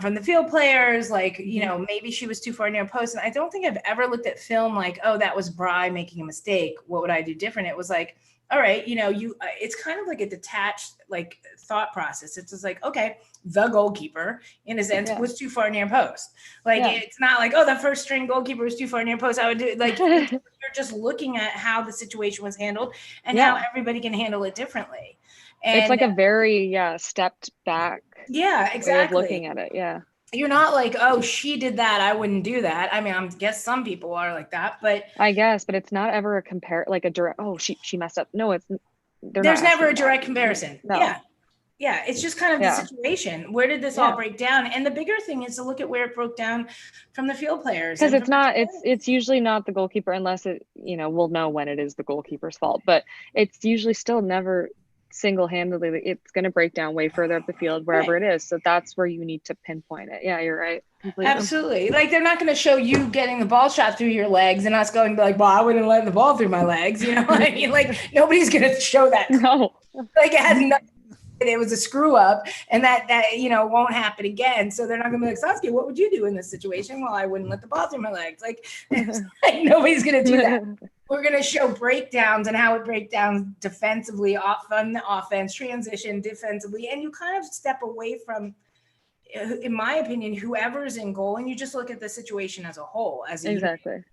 from the field players? Like, you know, maybe she was too far near post. And I don't think I've ever looked at film like, oh, that was Bry making a mistake. What would I do different? It was like, all right, you know, it's kind of like a detached like thought process. It's just like, okay, the goalkeeper in a sense was too far near post. Like it's not like, oh, the first string goalkeeper was too far near post. I would do it like you're just looking at how the situation was handled and how everybody can handle it differently. And it's like a very stepped back way of looking at it. Yeah. You're not like, oh, she did that, I wouldn't do that. I mean, I guess some people are like that, but it's not ever a direct, oh, she messed up. No, there's never a direct comparison. No. Yeah. It's just kind of the situation. Where did this all break down? And the bigger thing is to look at where it broke down from the field players. Because it's usually not the goalkeeper, unless it, you know, we'll know when it is the goalkeeper's fault, but it's usually still never single-handedly. It's going to break down way further up the field wherever it is, so that's where you need to pinpoint it. Yeah, you're right, completely. Absolutely. Like, they're not going to show you getting the ball shot through your legs and us going to be like, well, I wouldn't let the ball through my legs, you know what I mean? Like, nobody's going to show that. No, like, it has nothing. It was a screw up, and that you know won't happen again. So they're not going to be like, Saskia, what would you do in this situation? Well, I wouldn't let the ball through my legs. Like nobody's going to do that. We're going to show breakdowns and how it breaks down defensively, off on the offense, transition defensively, and you kind of step away from, in my opinion, whoever's in goal, and you just look at the situation as a whole. Exactly.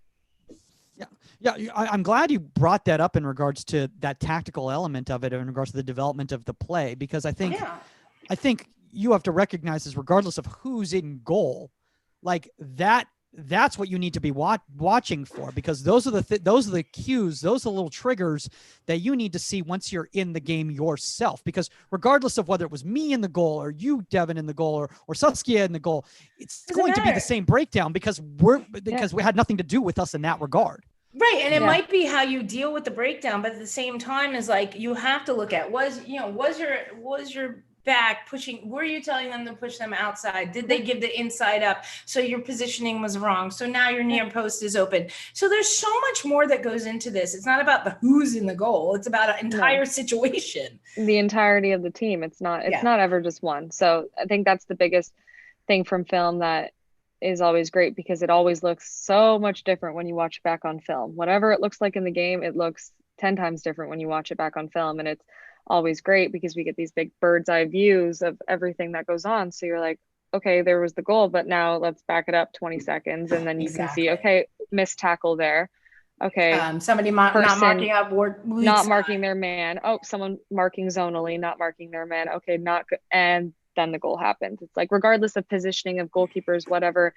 Yeah, I'm glad you brought that up in regards to that tactical element of it, in regards to the development of the play, because I think you have to recognize this regardless of who's in goal, like that's what you need to be watching for, because those are the cues, those are the little triggers that you need to see once you're in the game yourself. Because regardless of whether it was me in the goal or you, Devon, in the goal or Saskia in the goal, it's going to be the same breakdown because we had nothing to do with us in that regard. Right. And it might be how you deal with the breakdown, but at the same time is like, you have to look at, was your back pushing, were you telling them to push them outside? Did they give the inside up? So your positioning was wrong. So now your near post is open. So there's so much more that goes into this. It's not about the who's in the goal. It's about an entire situation. The entirety of the team. It's not ever just one. So I think that's the biggest thing from film that is always great, because it always looks so much different when you watch it back on film. Whatever it looks like in the game, it looks 10 times different when you watch it back on film. And it's always great because we get these big bird's eye views of everything that goes on. So you're like, okay, there was the goal, but now let's back it up 20 seconds. And then you can see, okay, missed tackle there. Okay. Somebody not marking up not marking their man. Oh, someone marking zonally, not marking their man. Okay. Not good. And then the goal happens. It's like, regardless of positioning of goalkeepers, whatever,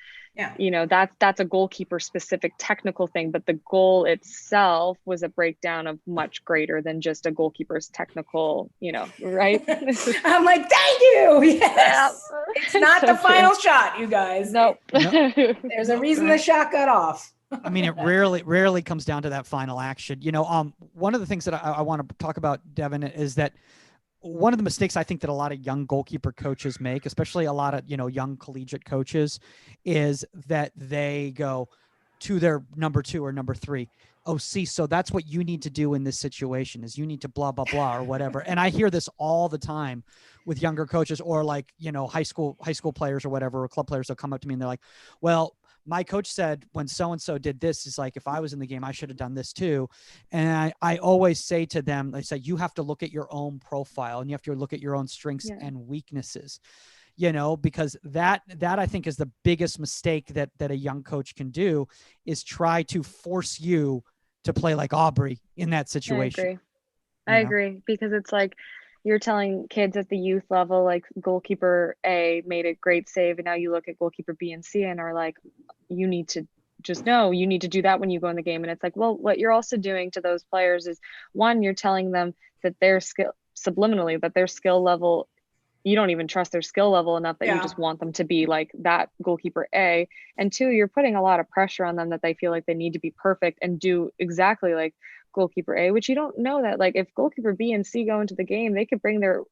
you know, that's a goalkeeper specific technical thing, but the goal itself was a breakdown of much greater than just a goalkeeper's technical, you know, right? I'm like, thank you. Yes. It's not so the final shot, you guys. Nope. There's a reason the shot got off. I mean, it rarely comes down to that final action. You know, one of the things that I want to talk about, Devon, is that one of the mistakes I think that a lot of young goalkeeper coaches make, especially a lot of, you know, young collegiate coaches, is that they go to their number 2 or number 3. Oh, see, so that's what you need to do in this situation, is you need to blah, blah, blah, or whatever. And I hear this all the time with younger coaches, or like, you know, high school players or whatever, or club players will come up to me and they're like, well, my coach said when so-and-so did this, is like, if I was in the game, I should have done this too. And I always say to them, I say, you have to look at your own profile and you have to look at your own strengths and weaknesses, you know, because that I think is the biggest mistake that a young coach can do, is try to force you to play like Aubrey in that situation. I agree, because it's like, you're telling kids at the youth level, like, goalkeeper A made a great save, and now you look at goalkeeper B and C and are like, you need to just know you need to do that when you go in the game. And it's like, well, what you're also doing to those players is, one, you're telling them that their skill, subliminally, that their skill level, you don't even trust their skill level enough that you just want them to be like that goalkeeper A. And 2, you're putting a lot of pressure on them that they feel like they need to be perfect and do exactly like goalkeeper A, which you don't know that, like, if goalkeeper B and C go into the game, they could bring their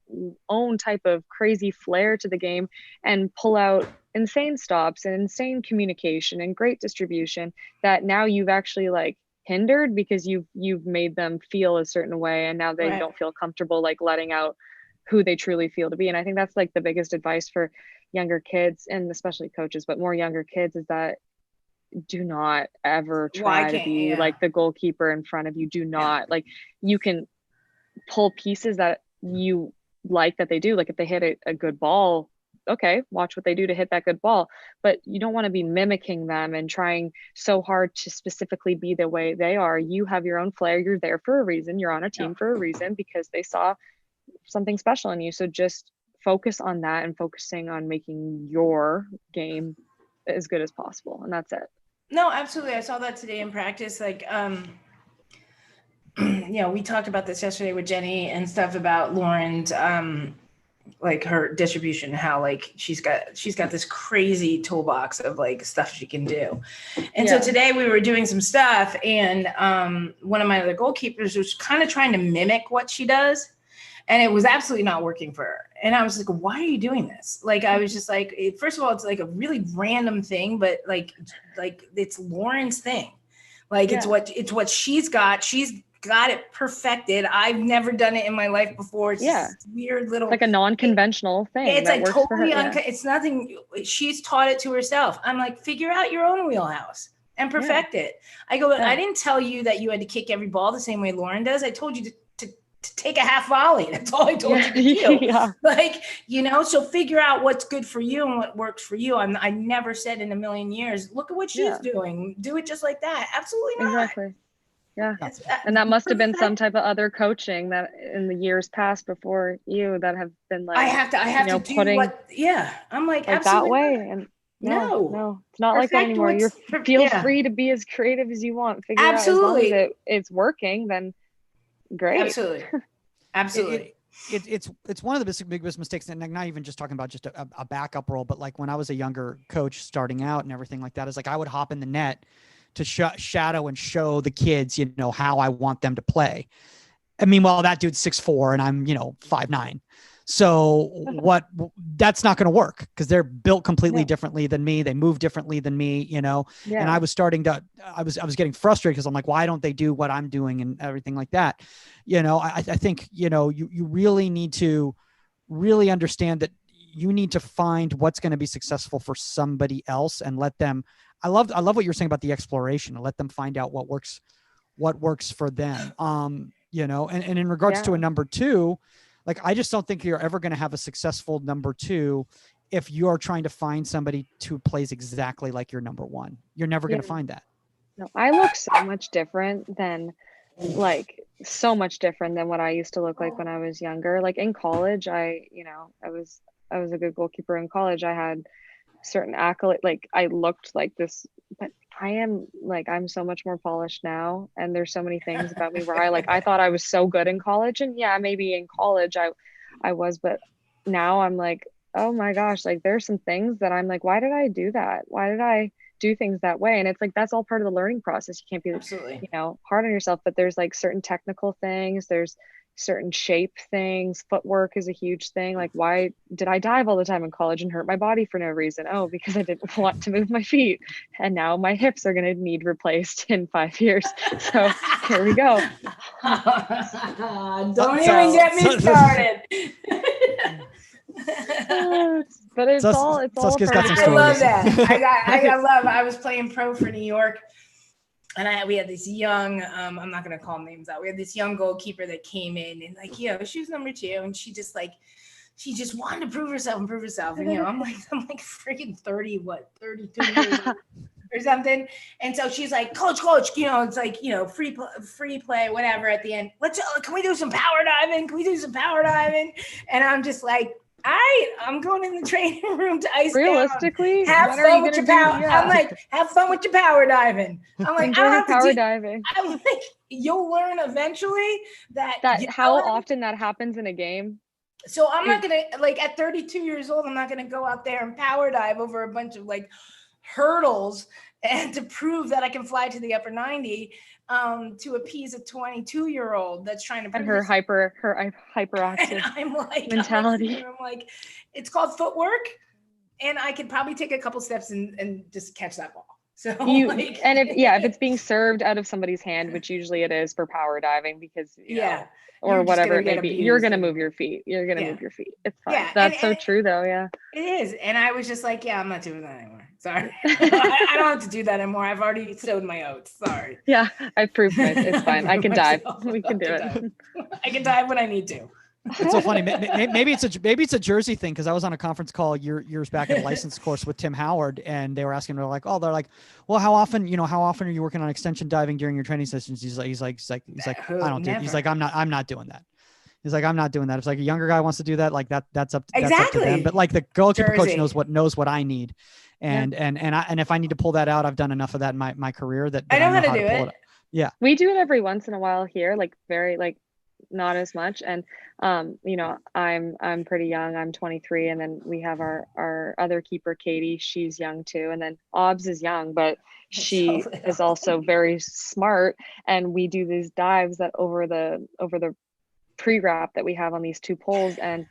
own type of crazy flair to the game and pull out insane stops and insane communication and great distribution that now you've actually like hindered because you've made them feel a certain way, and now they don't feel comfortable like letting out who they truly feel to be. And I think that's like the biggest advice for younger kids, and especially coaches, but more younger kids, is that do not ever try to be like the goalkeeper in front of you. Do not like, you can pull pieces that you like that they do. Like if they hit a good ball, okay, watch what they do to hit that good ball, but you don't want to be mimicking them and trying so hard to specifically be the way they are. You have your own flair. You're there for a reason. You're on a team for a reason, because they saw something special in you. So just focus on that and focusing on making your game as good as possible. And that's it. No, absolutely. I saw that today in practice. Like, we talked about this yesterday with Jenny and stuff about Lauren's, like her distribution, how like she's got this crazy toolbox of like stuff she can do. And so today we were doing some stuff, and one of my other goalkeepers was kind of trying to mimic what she does. And it was absolutely not working for her. And I was like, why are you doing this? Like, I was just like, first of all, it's like a really random thing, but like it's Lauren's thing. Like it's what she's got. She's got it perfected. I've never done it in my life before. It's just weird little, like a non-conventional thing. It's that like works totally, for her. it's nothing. She's taught it to herself. I'm like, figure out your own wheelhouse and perfect it. I go, I didn't tell you that you had to kick every ball the same way Lauren does. I told you to take a half volley. That's all I told you to do. Like, so figure out what's good for you and what works for you. I never said in a million years, look at what she's doing. Do it just like that. Absolutely not. Exactly. Yeah. And that must have been some type of other coaching that in the years past before you that have been like, I have to do putting, what, I'm like that way. Not. And no, it's not like that anymore. You feel free to be as creative as you want. Figure out, as long as it's working, then great. Absolutely. It's one of the biggest mistakes, and not even just talking about just a backup role, but like when I was a younger coach starting out and everything like that, is like I would hop in the net to shadow and show the kids, how I want them to play. And meanwhile, that dude's 6'4" and I'm, 5'9". So that's not going to work because they're built completely differently than me. They move differently than me, and I was I was getting frustrated because I'm like, why don't they do what I'm doing and everything like that? I think, you really need to really understand that you need to find what's going to be successful for somebody else and let them, I love what you're saying about the exploration, and let them find out what works for them. And in regards to a number two, like, I just don't think you're ever going to have a successful number two if you're trying to find somebody who plays exactly like your number one. You're never going to find that. No, I look so much different than what I used to look like when I was younger. Like in college, I was a good goalkeeper in college. I had certain accolades. Like I looked like this, but I'm so much more polished now. And there's so many things about me where I thought I was so good in college, and maybe in college I was, but now I'm like, oh my gosh, like there's some things that I'm like, why did I do that? Why did I do things that way? And it's like, that's all part of the learning process. You can't be hard on yourself, but there's like certain technical things, there's certain shape things. Footwork is a huge thing. Like, why did I dive all the time in college and hurt my body for no reason? Oh, because I didn't want to move my feet. And now my hips are going to need replaced in 5 years. So here we go. Don't even get me started. But it's all I love that. I was playing pro for New York, and we had this young, I'm not going to call names out. We had this young goalkeeper that came in, and like, she was number 2, and she just wanted to prove herself. And, I'm like freaking 32 years old or something. And so she's like, coach, it's like, free play, whatever at the end. Can we do some power diving? And I'm just like, I'm going in the training room to ice realistically down. Have fun with your power. I'm like, have fun with your power diving. I'm like, I don't have power diving. I'm like, you'll learn eventually that how often that happens in a game. So I'm not gonna, like, at 32 years old, I'm not gonna go out there and power dive over a bunch of like hurdles and to prove that I can fly to the upper 90, to appease a 22-year-old that's trying to prove and her hyperactive mentality. I'm like, it's called footwork, and I could probably take a couple steps and just catch that ball. So if it's being served out of somebody's hand, which usually it is for power diving, because you know, or whatever it may be, you're going to move your feet. You're going to move your feet. It's fine. Yeah. That's so true though. Yeah, it is. And I was just like, I'm not doing that anymore. Sorry. I don't have to do that anymore. I've already sowed my oats. Sorry. Yeah. I've proved it. It's fine. I can dive. We can do it. I can dive when I need to. It's so funny. Maybe it's a Jersey thing, because I was on a conference call years back at a license course with Tim Howard, and they were asking, they're like, well, how often are you working on extension diving during your training sessions? He's like, I don't do it. He's like, I'm not doing that. He's like, I'm not doing that. It's like a younger guy wants to do that. Like that's up to them. But like the goalkeeper coach knows what I need. And if I need to pull that out, I've done enough of that in my career that I know how to do it. Yeah. We do it every once in a while here, like very not as much. And you know, I'm pretty young. I'm 23, and then we have our other keeper, Katie. She's young too, and then Obs is young, but she is also very smart. And we do these dives that over the pre-wrap that we have on these two poles, and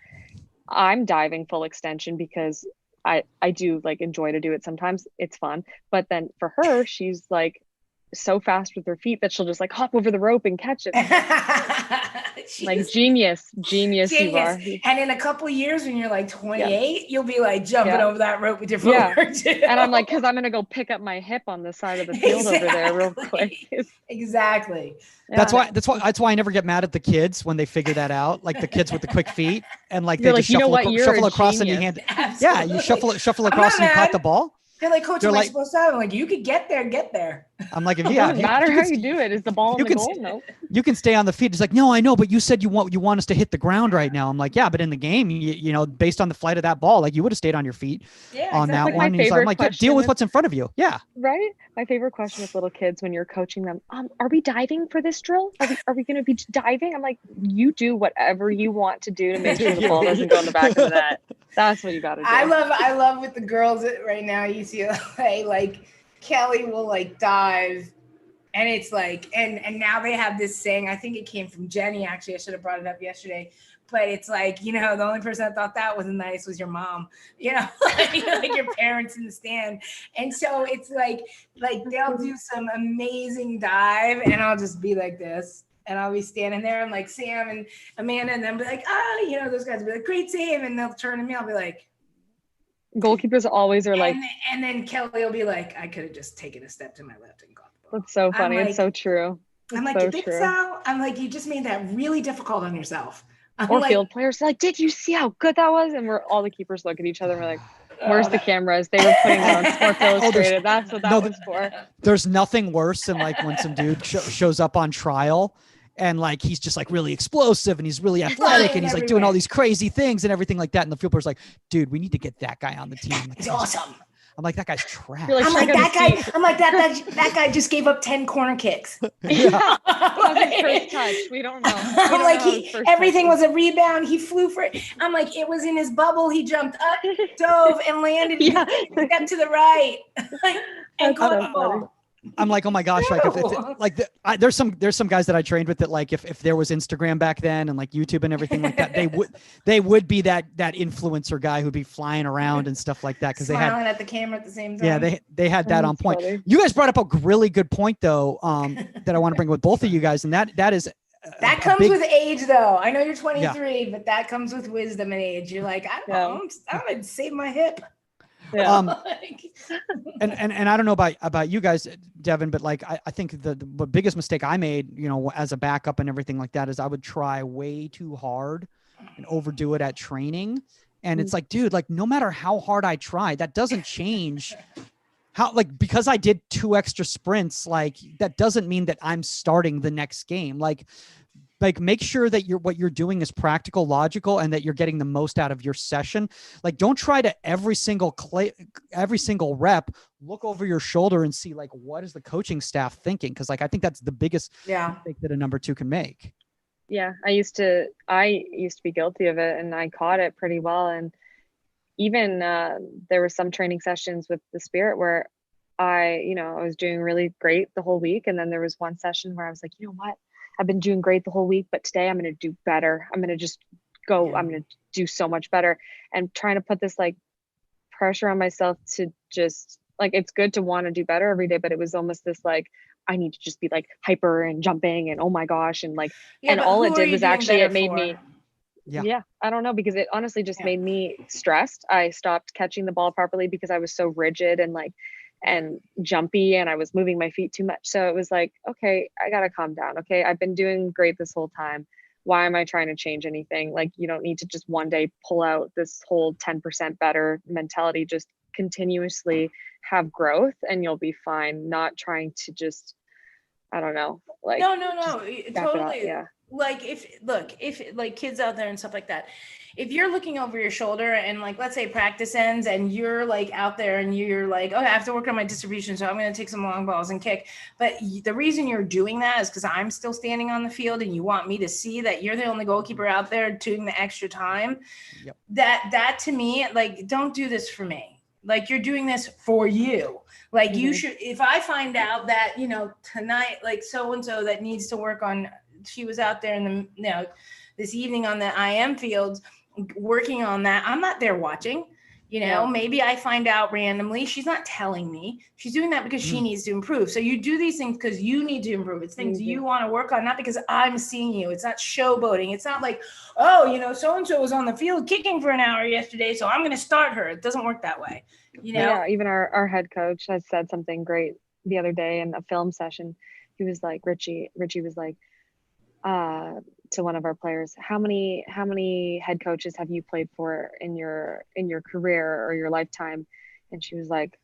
I'm diving full extension because I do like enjoy to do it sometimes. It's fun, but then for her, she's like so fast with her feet that she'll just like hop over the rope and catch it. Like genius you are. And in a couple of years, when you're like 28, you'll be like jumping over that rope with your footwork too. And I'm like, because I'm gonna go pick up my hip on the side of the field over there real quick. Exactly. Yeah. That's why I never get mad at the kids when they figure that out. Like the kids with the quick feet, and like you're they just shuffle across and you hand. Absolutely. Yeah, you shuffle across and you caught the ball. They're like, Coach, am I supposed to? I'm like, you could get there. I'm like, it doesn't matter how you do it. Is the ball in the goal? No. You can stay on the feet. It's like, no, I know, but you said you want us to hit the ground right now. I'm like, yeah, but in the game, you know, based on the flight of that ball, like you would have stayed on your feet on that one. He's like, deal with what's in front of you. Yeah. Right. My favorite question with little kids when you're coaching them, are we diving for this drill? Are we going to be diving? I'm like, you do whatever you want to do to make sure the ball doesn't go in the back of the net. That's what you got to do. I love with the girls right now at UCLA, like Kelly will like dive, and it's like, and now they have this saying, I think it came from Jenny, actually, I should have brought it up yesterday, but it's like, you know, the only person that thought that was nice was your mom, you know, like your parents in the stand. And so it's like they'll do some amazing dive, and I'll just be like this. And I'll be standing there, and like Sam and Amanda, and they'll be like, you know, those guys will be like, great save. And they'll turn to me, I'll be like, goalkeepers always are like, and then Kelly will be like, I could have just taken a step to my left and got the ball. That's so funny. It's so true. I'm like, you think so? I'm like, you just made that really difficult on yourself. Or field players like, did you see how good that was? And all the keepers look at each other and we're like, where's the cameras? They were putting it on Sports Illustrated. That's what that was for. There's nothing worse than like when some dude shows up on trial, and like he's just like really explosive and he's really athletic and he's like doing all these crazy things and everything like that. And the field player's like, dude, we need to get that guy on the team. Like, he's awesome. I'm like, that guy's trash. Like, that guy just gave up 10 corner kicks. Yeah. His first touch. We don't know. I'm like, everything was a rebound. He flew for it. I'm like, it was in his bubble. He jumped up, dove, and landed. Yeah. Step to the right. And caught the ball. I'm like, oh my gosh, like there's some guys that I trained with that, like if there was Instagram back then and like YouTube and everything like that, they would be that influencer guy who'd be flying around and stuff like that, because they had at the camera at the same time. Yeah, they had that on point. Funny. You guys brought up a really good point though, that I want to bring with both of you guys, and that is that comes with age though. I know you're 23, but that comes with wisdom and age. You're like, I'm gonna save my hip. Yeah. And I don't know about you guys, Devon, but like I think the biggest mistake I made, you know, as a backup and everything like that, is I would try way too hard and overdo it at training. And it's like, dude, like no matter how hard I try, that doesn't change how, like, because I did 2 extra sprints, like that doesn't mean that I'm starting the next game. Like make sure that what you're doing is practical, logical, and that you're getting the most out of your session. Like, don't try to every single rep, look over your shoulder and see like, what is the coaching staff thinking? Cause like, I think that's the biggest mistake that a number 2 can make. Yeah. I used to be guilty of it, and I caught it pretty well. And even there were some training sessions with the Spirit where I was doing really great the whole week. And then there was one session where I was like, you know what? I've been doing great the whole week, but today I'm going to do better. I'm going to just go, I'm going to do so much better. And trying to put this like pressure on myself to just like, it's good to want to do better every day, but it was almost this like, I need to just be like hyper and jumping and oh my gosh. And like, and all it did was actually, it made me, I don't know, because it honestly just made me stressed. I stopped catching the ball properly because I was so rigid and like, and jumpy, and I was moving my feet too much. So it was like, okay, I gotta calm down. Okay, I've been doing great this whole time. Why am I trying to change anything? Like, you don't need to just one day pull out this whole 10% better mentality. Just continuously have growth and you'll be fine. Not trying to just, I don't know, like no, totally. Yeah. Like if like kids out there and stuff like that, if you're looking over your shoulder and like, let's say practice ends and you're like out there and you're like, okay, I have to work on my distribution, so I'm going to take some long balls and kick. But the reason you're doing that is because I'm still standing on the field and you want me to see that you're the only goalkeeper out there doing the extra time. Yep. That to me, like, don't do this for me. Like, you're doing this for you. Like, you should, if I find out that, tonight, like so-and-so that needs to work on, she was out there in the, this evening on the IM fields working on that. I'm not there watching, maybe I find out randomly. She's not telling me. She's doing that because she needs to improve. So you do these things because you need to improve. It's things you want to work on, not because I'm seeing you. It's not showboating. It's not like, oh, so-and-so was on the field kicking for an hour yesterday, so I'm going to start her. It doesn't work that way. Yeah, even our head coach has said something great the other day in a film session. He was like, Richie was like, to one of our players, how many head coaches have you played for in your career or your lifetime? And she was like,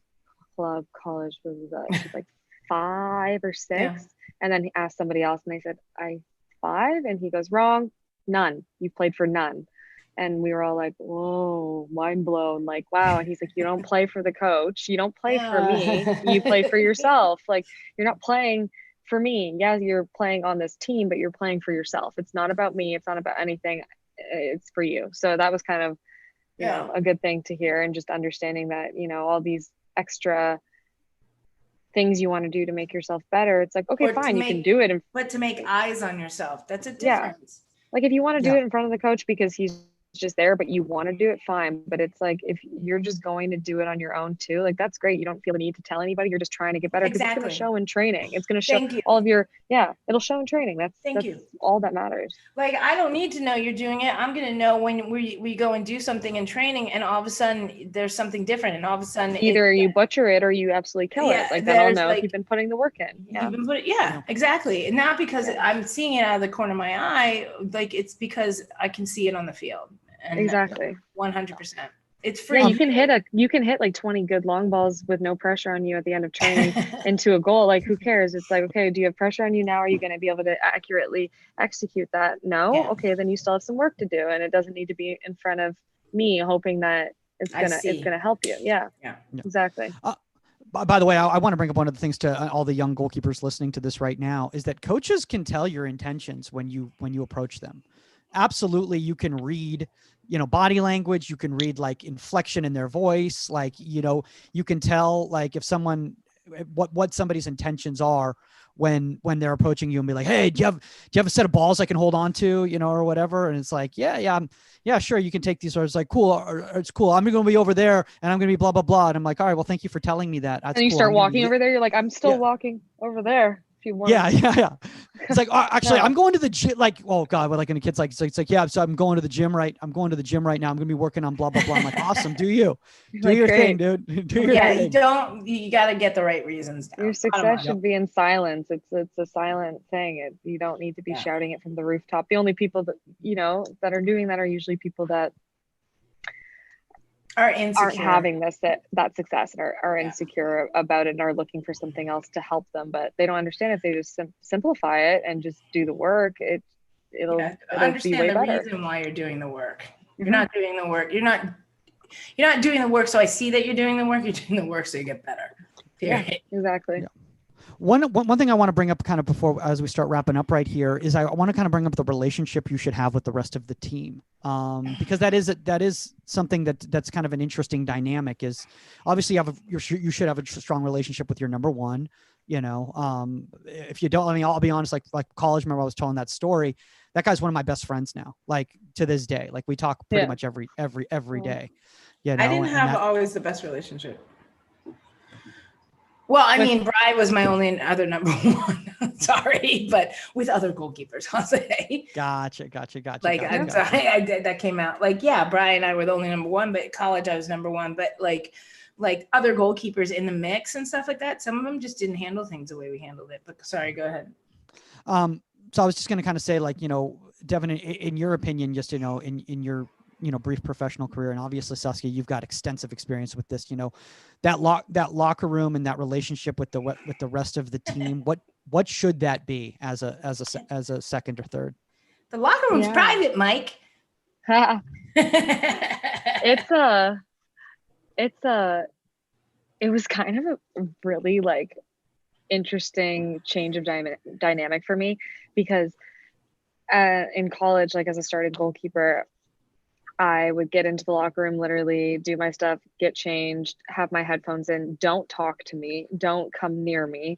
club, college, she's like 5 or 6. Yeah. And then he asked somebody else and they said, 5. And he goes, wrong, none. You played for none. And we were all like, whoa, mind blown. Like, wow. And he's like, you don't play for the coach. You don't play for me. You play for yourself. Like, you're not playing for me. Yeah, you're playing on this team, but you're playing for yourself. It's not about me. It's not about anything. It's for you. So that was kind of, you know, a good thing to hear, and just understanding that, all these extra things you want to do to make yourself better. It's like, okay, fine, you can do it. But to make eyes on yourself, that's a difference. Yeah. Like if you want to do it in front of the coach because he's just there, but you want to do it, fine. But it's like, if you're just going to do it on your own too, like that's great. You don't feel the need to tell anybody. You're just trying to get better, because it's going to show in training. It's going to show all of your, it'll show in training. That's all that matters. Like, I don't need to know you're doing it. I'm going to know when we go and do something in training, and all of a sudden there's something different, and all of a sudden either you butcher it or you absolutely kill it. Like, then I'll know if you've been putting the work in. You've been putting, exactly. And not because I'm seeing it out of the corner of my eye, like it's because I can see it on the field. And exactly. 100%. It's free. Yeah, you can hit like 20 good long balls with no pressure on you at the end of training into a goal. Like, who cares? It's like, okay, do you have pressure on you now? Are you going to be able to accurately execute that? No. Yeah. Okay, then you still have some work to do, and it doesn't need to be in front of me hoping that it's gonna help you. Yeah. Exactly. By the way, I want to bring up one of the things to all the young goalkeepers listening to this right now, is that coaches can tell your intentions when you approach them. Absolutely, you can read, body language. You can read like inflection in their voice. Like, you can tell like if someone, what somebody's intentions are when they're approaching you, and be like, hey, do you have a set of balls I can hold on to, or whatever. And it's like, yeah, sure, you can take these. Or it's like, cool, or it's cool. I'm going to be over there and I'm going to be blah, blah, blah. And I'm like, all right, well, thank you for telling me that. That's and you cool. start walking over there. You're like, I'm still walking over there. Yeah. It's like, actually, I'm going to the gym. Like, oh God, what, like, and the kid's like, it's like, yeah, so I'm going to the gym right now. I'm going going to be working on blah, blah, blah. I'm like, awesome. Do your thing, dude. Do your thing. You got to get the right reasons down. Your success should be in silence. It's a silent thing. You don't need to be shouting it from the rooftop. The only people that, that are doing that are usually people that are insecure, aren't having that success, and are insecure about it, and are looking for something else to help them, but they don't understand. If they just simplify it and just do the work, it'll understand be way the better. Reason why you're doing the work. You're not doing the work. You're not doing the work so I see that you're doing the work. You're doing the work so you get better. Period. Yeah, exactly. Yeah. One thing I want to bring up kind of before, as we start wrapping up right here, is I want to kind of bring up the relationship you should have with the rest of the team. Because that is something that's kind of an interesting dynamic. Is obviously you should have a strong relationship with your number one. You know, if you don't, I mean, I'll be honest, like college, remember I was telling that story. That guy's one of my best friends now, like to this day. Like we talk pretty much every day. You know, I didn't have always the best relationship. Well, I mean, Bry was my only other number one. Sorry, but with other goalkeepers, I'll say. Gotcha. Like that came out. Like, yeah, Bry and I were the only number one, but at college I was number one. But like other goalkeepers in the mix and stuff like that, some of them just didn't handle things the way we handled it. But sorry, go ahead. So I was just going to kind of say, like, you know, Devon, in your opinion, just, you know, in your, you know, brief professional career, and obviously Saskia, you've got extensive experience with this, you know, that locker room and that relationship with the rest of the team. What should that be as a second or third? The locker room's private, Mike. It was kind of a really like interesting change of dynamic for me, because in college, like as a starting goalkeeper, I would get into the locker room, literally do my stuff, get changed, have my headphones in, don't talk to me, don't come near me.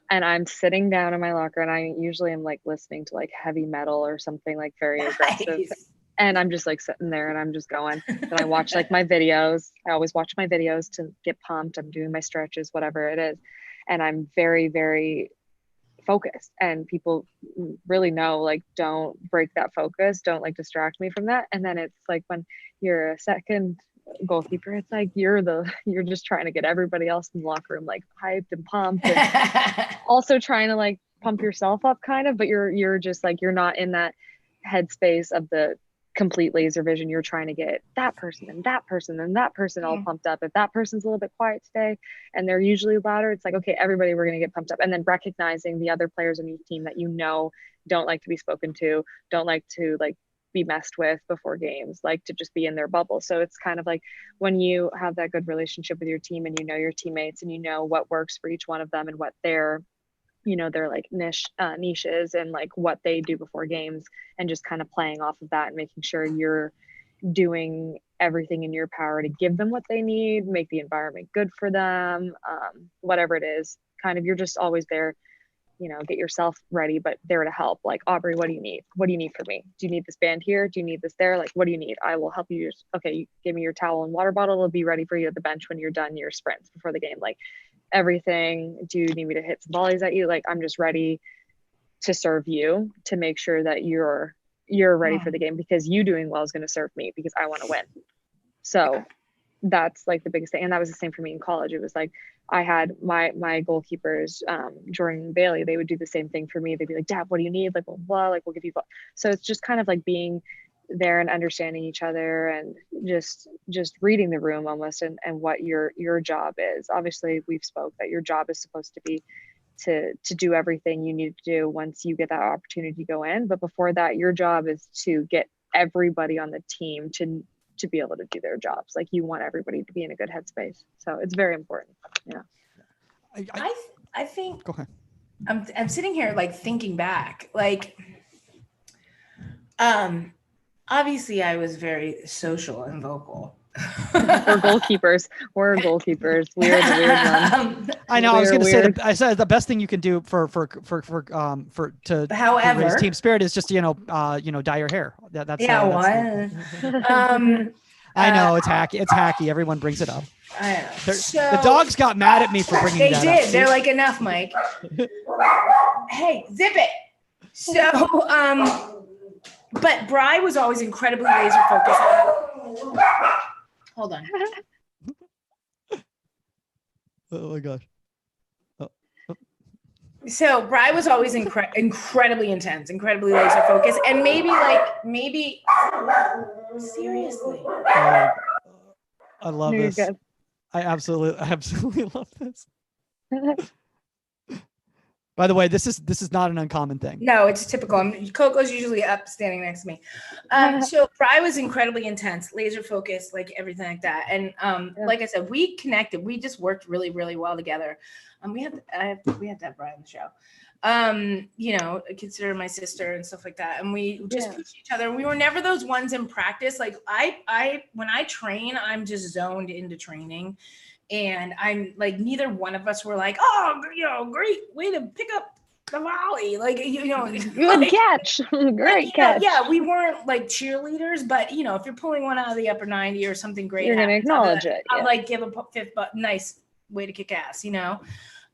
And I'm sitting down in my locker, and I usually am like listening to like heavy metal or something like very aggressive. And I'm just like sitting there and I'm just going. And I watch like my videos. I always watch my videos to get pumped. I'm doing my stretches, whatever it is. And I'm very, very focused. And people really know, like, don't break that focus. Don't like distract me from that. And then it's like when you're a second goalkeeper, it's like you're just trying to get everybody else in the locker room like hyped and pumped. And also trying to like pump yourself up kind of, but you're just like, you're not in that headspace of the complete laser vision. You're trying to get that person and that person and that person all pumped up. If that person's a little bit quiet today and they're usually louder, it's like, okay, everybody, we're going to get pumped up. And then recognizing the other players on your team that, you know, don't like to be spoken to, don't like to like be messed with before games, like to just be in their bubble. So it's kind of like when you have that good relationship with your team and you know your teammates and you know what works for each one of them and what their, you know, their like niches and like what they do before games, and just kind of playing off of that and making sure you're doing everything in your power to give them what they need, make the environment good for them, whatever it is. Kind of, you're just always there, you know, get yourself ready, but there to help. Like, Aubrey, what do you need? What do you need from me? Do you need this band here? Do you need this there? Like, what do you need? I will help you. Okay, you give me your towel and water bottle. It'll be ready for you at the bench when you're done your sprints before the game. Like, everything. Do you need me to hit some volleys at you? Like, I'm just ready to serve you, to make sure that you're ready for the game, because you doing well is going to serve me, because I want to win. So that's like the biggest thing. And that was the same for me in college. It was like, I had my goalkeepers, Jordan and Bailey, they would do the same thing for me. They'd be like, Dad, what do you need? Like, blah, blah, like, we'll give you blah. So it's just kind of like being there and understanding each other and just reading the room almost, and what your job is. Obviously we've spoke that your job is supposed to be to do everything you need to do once you get that opportunity to go in. But before that, your job is to get everybody on the team to be able to do their jobs. Like, you want everybody to be in a good headspace. So it's very important. Yeah. I think, go ahead. I'm sitting here like thinking back, like, obviously I was very social and vocal. We're goalkeepers. We're goalkeepers. We're the weird ones. I know. I was going to say, I said the best thing you can do to raise team spirit is just, dye your hair. That's I know it's hacky. It's hacky. Everyone brings it up. I know. The dogs got mad at me for bringing that up. They did. They're like, enough, Mike. Hey, zip it. So, but Bry was always incredibly laser focused. Hold on. Oh my gosh. So Bry was always incredibly intense, incredibly laser focused, and maybe seriously. I love this. I absolutely love this. By the way, this is not an uncommon thing. No, it's typical. Coco's usually up standing next to me. So Bri was incredibly intense, laser focused, like everything like that. And like I said, we connected. We just worked really, really well together. We had to have Bri on the show. You know, consider my sister and stuff like that. And we just pushed each other. We were never those ones in practice. Like when I train, I'm just zoned into training. And I'm like, neither one of us were like, oh, you know, great way to pick up the volley. Like, you know, good like, catch. Great catch. Yeah, we weren't like cheerleaders, but you know, if you're pulling one out of the upper 90 or something great, you're going to acknowledge it. I'll like give a fifth button, nice way to kick ass, you know?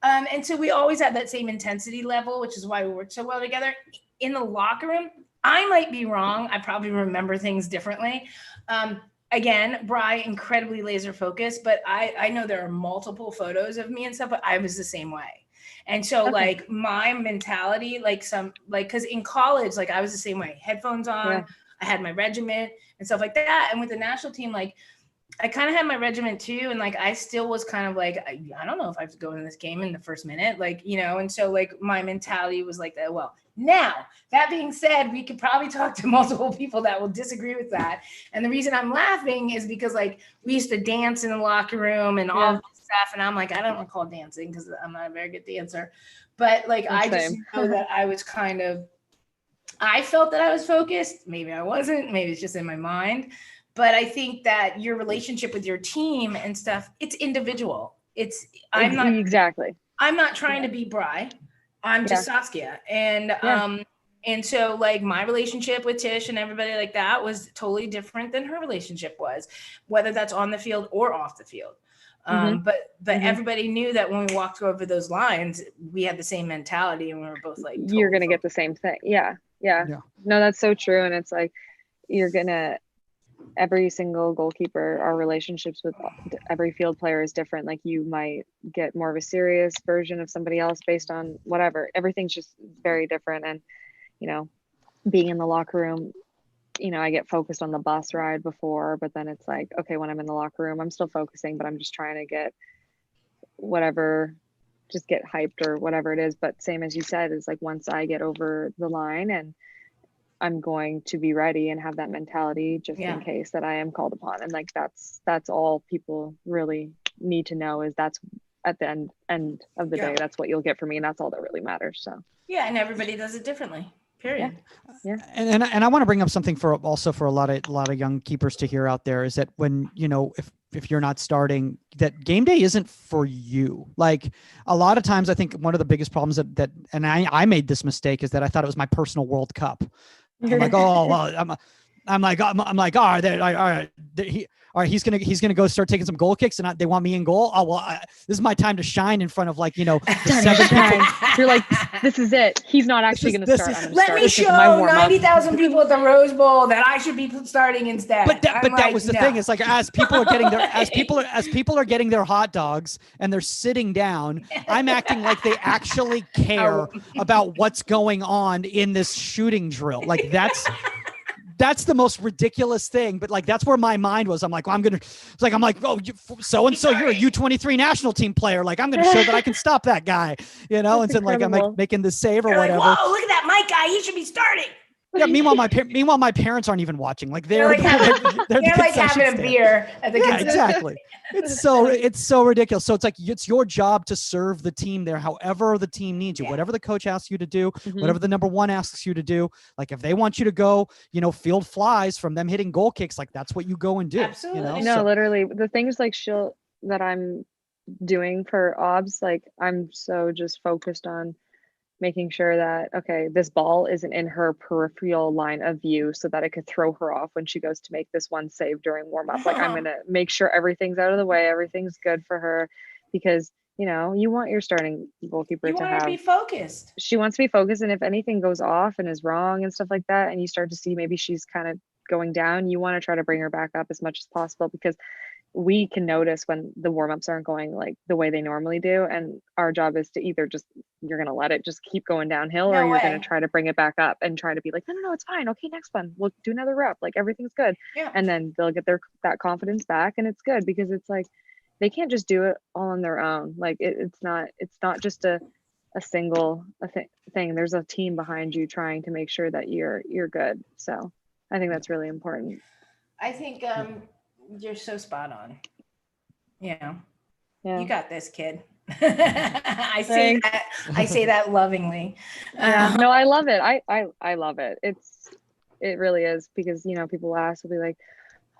And so we always had that same intensity level, which is why we worked so well together. In the locker room, I might be wrong. I probably remember things differently. Again, Bri, incredibly laser focused, but I know there are multiple photos of me and stuff, but I was the same way. And so like my mentality, cause in college, like I was the same way, headphones on, I had my regiment and stuff like that. And with the national team, like I kind of had my regiment too. And like, I still was kind of like, I don't know if I have to go in this game in the first minute, like, you know? And so like my mentality was like that. Well, now that being said, we could probably talk to multiple people that will disagree with that. And the reason I'm laughing is because like we used to dance in the locker room and all this stuff. And I'm like, I don't recall dancing because I'm not a very good dancer, but like, I just know that I was I felt that I was focused. Maybe I wasn't, maybe it's just in my mind. But I think that your relationship with your team and stuff, it's individual. I'm not trying to be Bri. I'm just Saskia. And so like my relationship with Tish and everybody like that was totally different than her relationship was, whether that's on the field or off the field. But everybody knew that when we walked over those lines, we had the same mentality and we were both like, totally you're going to get the same thing. Yeah. No, that's so true. And it's like, every single goalkeeper, our relationships with every field player is different. Like you might get more of a serious version of somebody else based on whatever. Everything's just very different. And, you know, being in the locker room, you know, I get focused on the bus ride before, but then it's like, okay, when I'm in the locker room, I'm still focusing, but I'm just trying to get whatever, just get hyped or whatever it is. But same as you said, is like once I get over the line and I'm going to be ready and have that mentality just in case that I am called upon. And like, that's all people really need to know, is that's at the end of the day, that's what you'll get from me. And that's all that really matters. So, and everybody does it differently. Period. Yeah. And I want to bring up something for a lot of young keepers to hear out there, is that when, you know, if you're not starting, that game day isn't for you. Like a lot of times I think one of the biggest problems that and I made this mistake is that I thought it was my personal World Cup. I'm like, oh, well, I'm like, all right, he's gonna go start taking some goal kicks, and they want me in goal. Oh well, this is my time to shine in front of, like, you know, You're like, this is it. He's not actually gonna start. Let me show 90,000 people at the Rose Bowl that I should be starting instead. But that was the thing. It's like as people are getting their as people are getting their hot dogs and they're sitting down, I'm acting like they actually care about what's going on in this shooting drill. Like that's the most ridiculous thing. But like, that's where my mind was. I'm like, well, I'm like, oh, so-and-so, you're a U23 national team player. Like, I'm going to show that I can stop that guy, you know? And so like, I'm like making the save or whatever. Like, whoa, look at that Mike guy. He should be starting. Yeah. Meanwhile, my parents aren't even watching. Like they're like having a beer at the exactly. It's so ridiculous. So it's like, it's your job to serve the team there, however the team needs you, whatever the coach asks you to do, whatever the number one asks you to do. Like if they want you to go, you know, field flies from them hitting goal kicks, like that's what you go and do. Absolutely. You know? No, literally the things like that I'm doing for obs, like I'm so just focused on making sure that, okay, this ball isn't in her peripheral line of view so that it could throw her off when she goes to make this one save during warm up. Like I'm going to make sure everything's out of the way. Everything's good for her, because, you know, you want your starting goalkeeper to be focused. She wants to be focused. And if anything goes off and is wrong and stuff like that, and you start to see maybe she's kind of going down, you want to try to bring her back up as much as possible, because we can notice when the warm-ups aren't going like the way they normally do. And our job is to either you're going to let it just keep going downhill, or you're going to try to bring it back up and try to be like, no, it's fine. Okay, next one, we'll do another rep. Like everything's good. Yeah. And then they'll get that confidence back, and it's good, because it's like, they can't just do it all on their own. Like it's not just single thing. There's a team behind you trying to make sure that you're good. So I think that's really important. I think you're so spot on. Yeah. You got this, kid. I say that lovingly. Yeah. No, I love it. I love it. It really is, because people ask, will be like,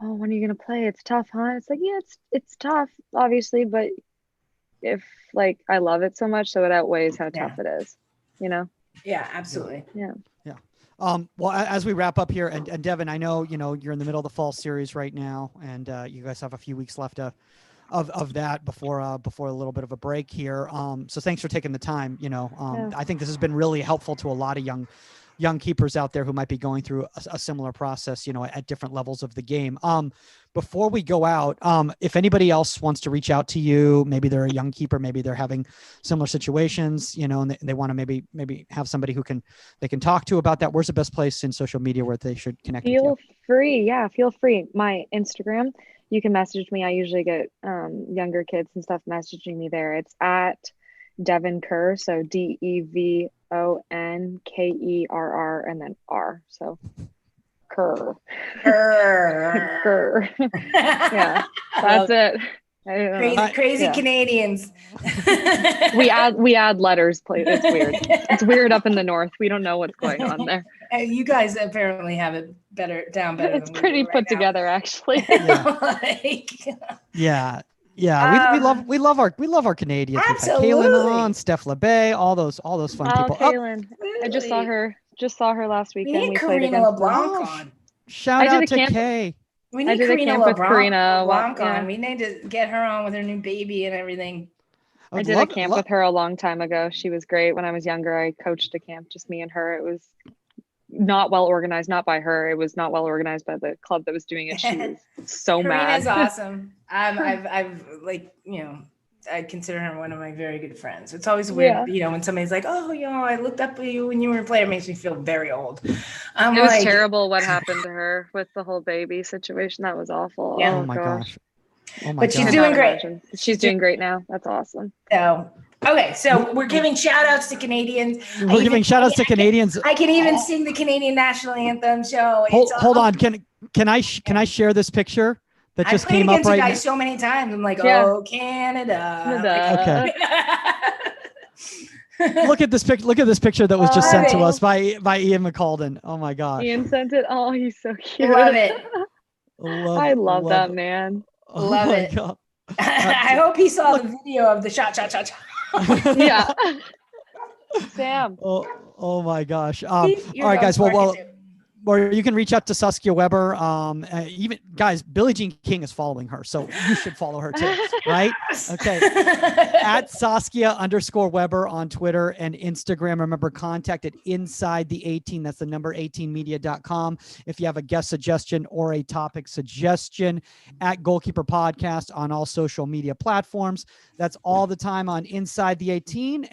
oh, when are you gonna play? It's tough, huh? It's like, yeah, it's tough, obviously, but if like I love it so much, so it outweighs how tough it is, Yeah, absolutely. Yeah. Well, as we wrap up here, and Devon, I know you're in the middle of the fall series right now, and you guys have a few weeks left of that before a little bit of a break here. So thanks for taking the time. I think this has been really helpful to a lot of young keepers out there who might be going through a similar process, at different levels of the game. Before we go out, if anybody else wants to reach out to you, maybe they're a young keeper, maybe they're having similar situations, and they want to maybe have somebody they can talk to about that. Where's the best place in social media where they should connect with you? Feel free. Yeah, feel free. My Instagram, you can message me. I usually get younger kids and stuff messaging me there. It's at Devon Kerr. So DEVONKERR and then R. So Kerr. Kerr. Yeah, that's it. Crazy Canadians. we add letters. It's weird. It's weird up in the north. We don't know what's going on there. You guys apparently have it better. It's pretty put together, actually. Yeah. Yeah, we love our Canadians. Absolutely. We've had Kaylin on, Steph LeBay, all those fun people. Kaylin. I just saw her last weekend. We need Karina LeBlanc on. Shout out to Kay. We need Karina LeBlanc on. We need to get her on with her new baby and everything. I did a camp with her a long time ago. She was great. When I was younger, I coached a camp, just me and her. It was not well organized, not by her. It was not well organized by the club that was doing it. She was so mad. Karina's awesome. I've I consider her one of my very good friends. It's always weird, when somebody's like, oh, I looked up at you when you were a player. It makes me feel very old. It was terrible what happened to her with the whole baby situation. That was awful. Yeah. Oh my gosh. But she's doing great. She's doing great now. That's awesome. So, okay. So we're giving shout outs to Canadians. We're giving shout outs to Canadians. I can even sing the Canadian national anthem. So hold on. Can I share this picture that just came up right now? So many times. I'm like, oh, Canada. Okay. Look at this picture that was just sent to us by Ian McCalden. Oh my gosh. Ian sent it. Oh, he's so cute. Love it. I love that man. Love it. I hope he saw the video of the shot. Yeah. Sam. Oh my gosh. All right, guys. Well, you can reach out to Saskia Weber. Even guys, Billie Jean King is following her, so you should follow her too, right? Okay. At Saskia_Weber on Twitter and Instagram. Remember, contact at Inside the 18. That's the number 18media.com. If you have a guest suggestion or a topic suggestion, at Goalkeeper Podcast on all social media platforms. That's all the time on Inside the 18.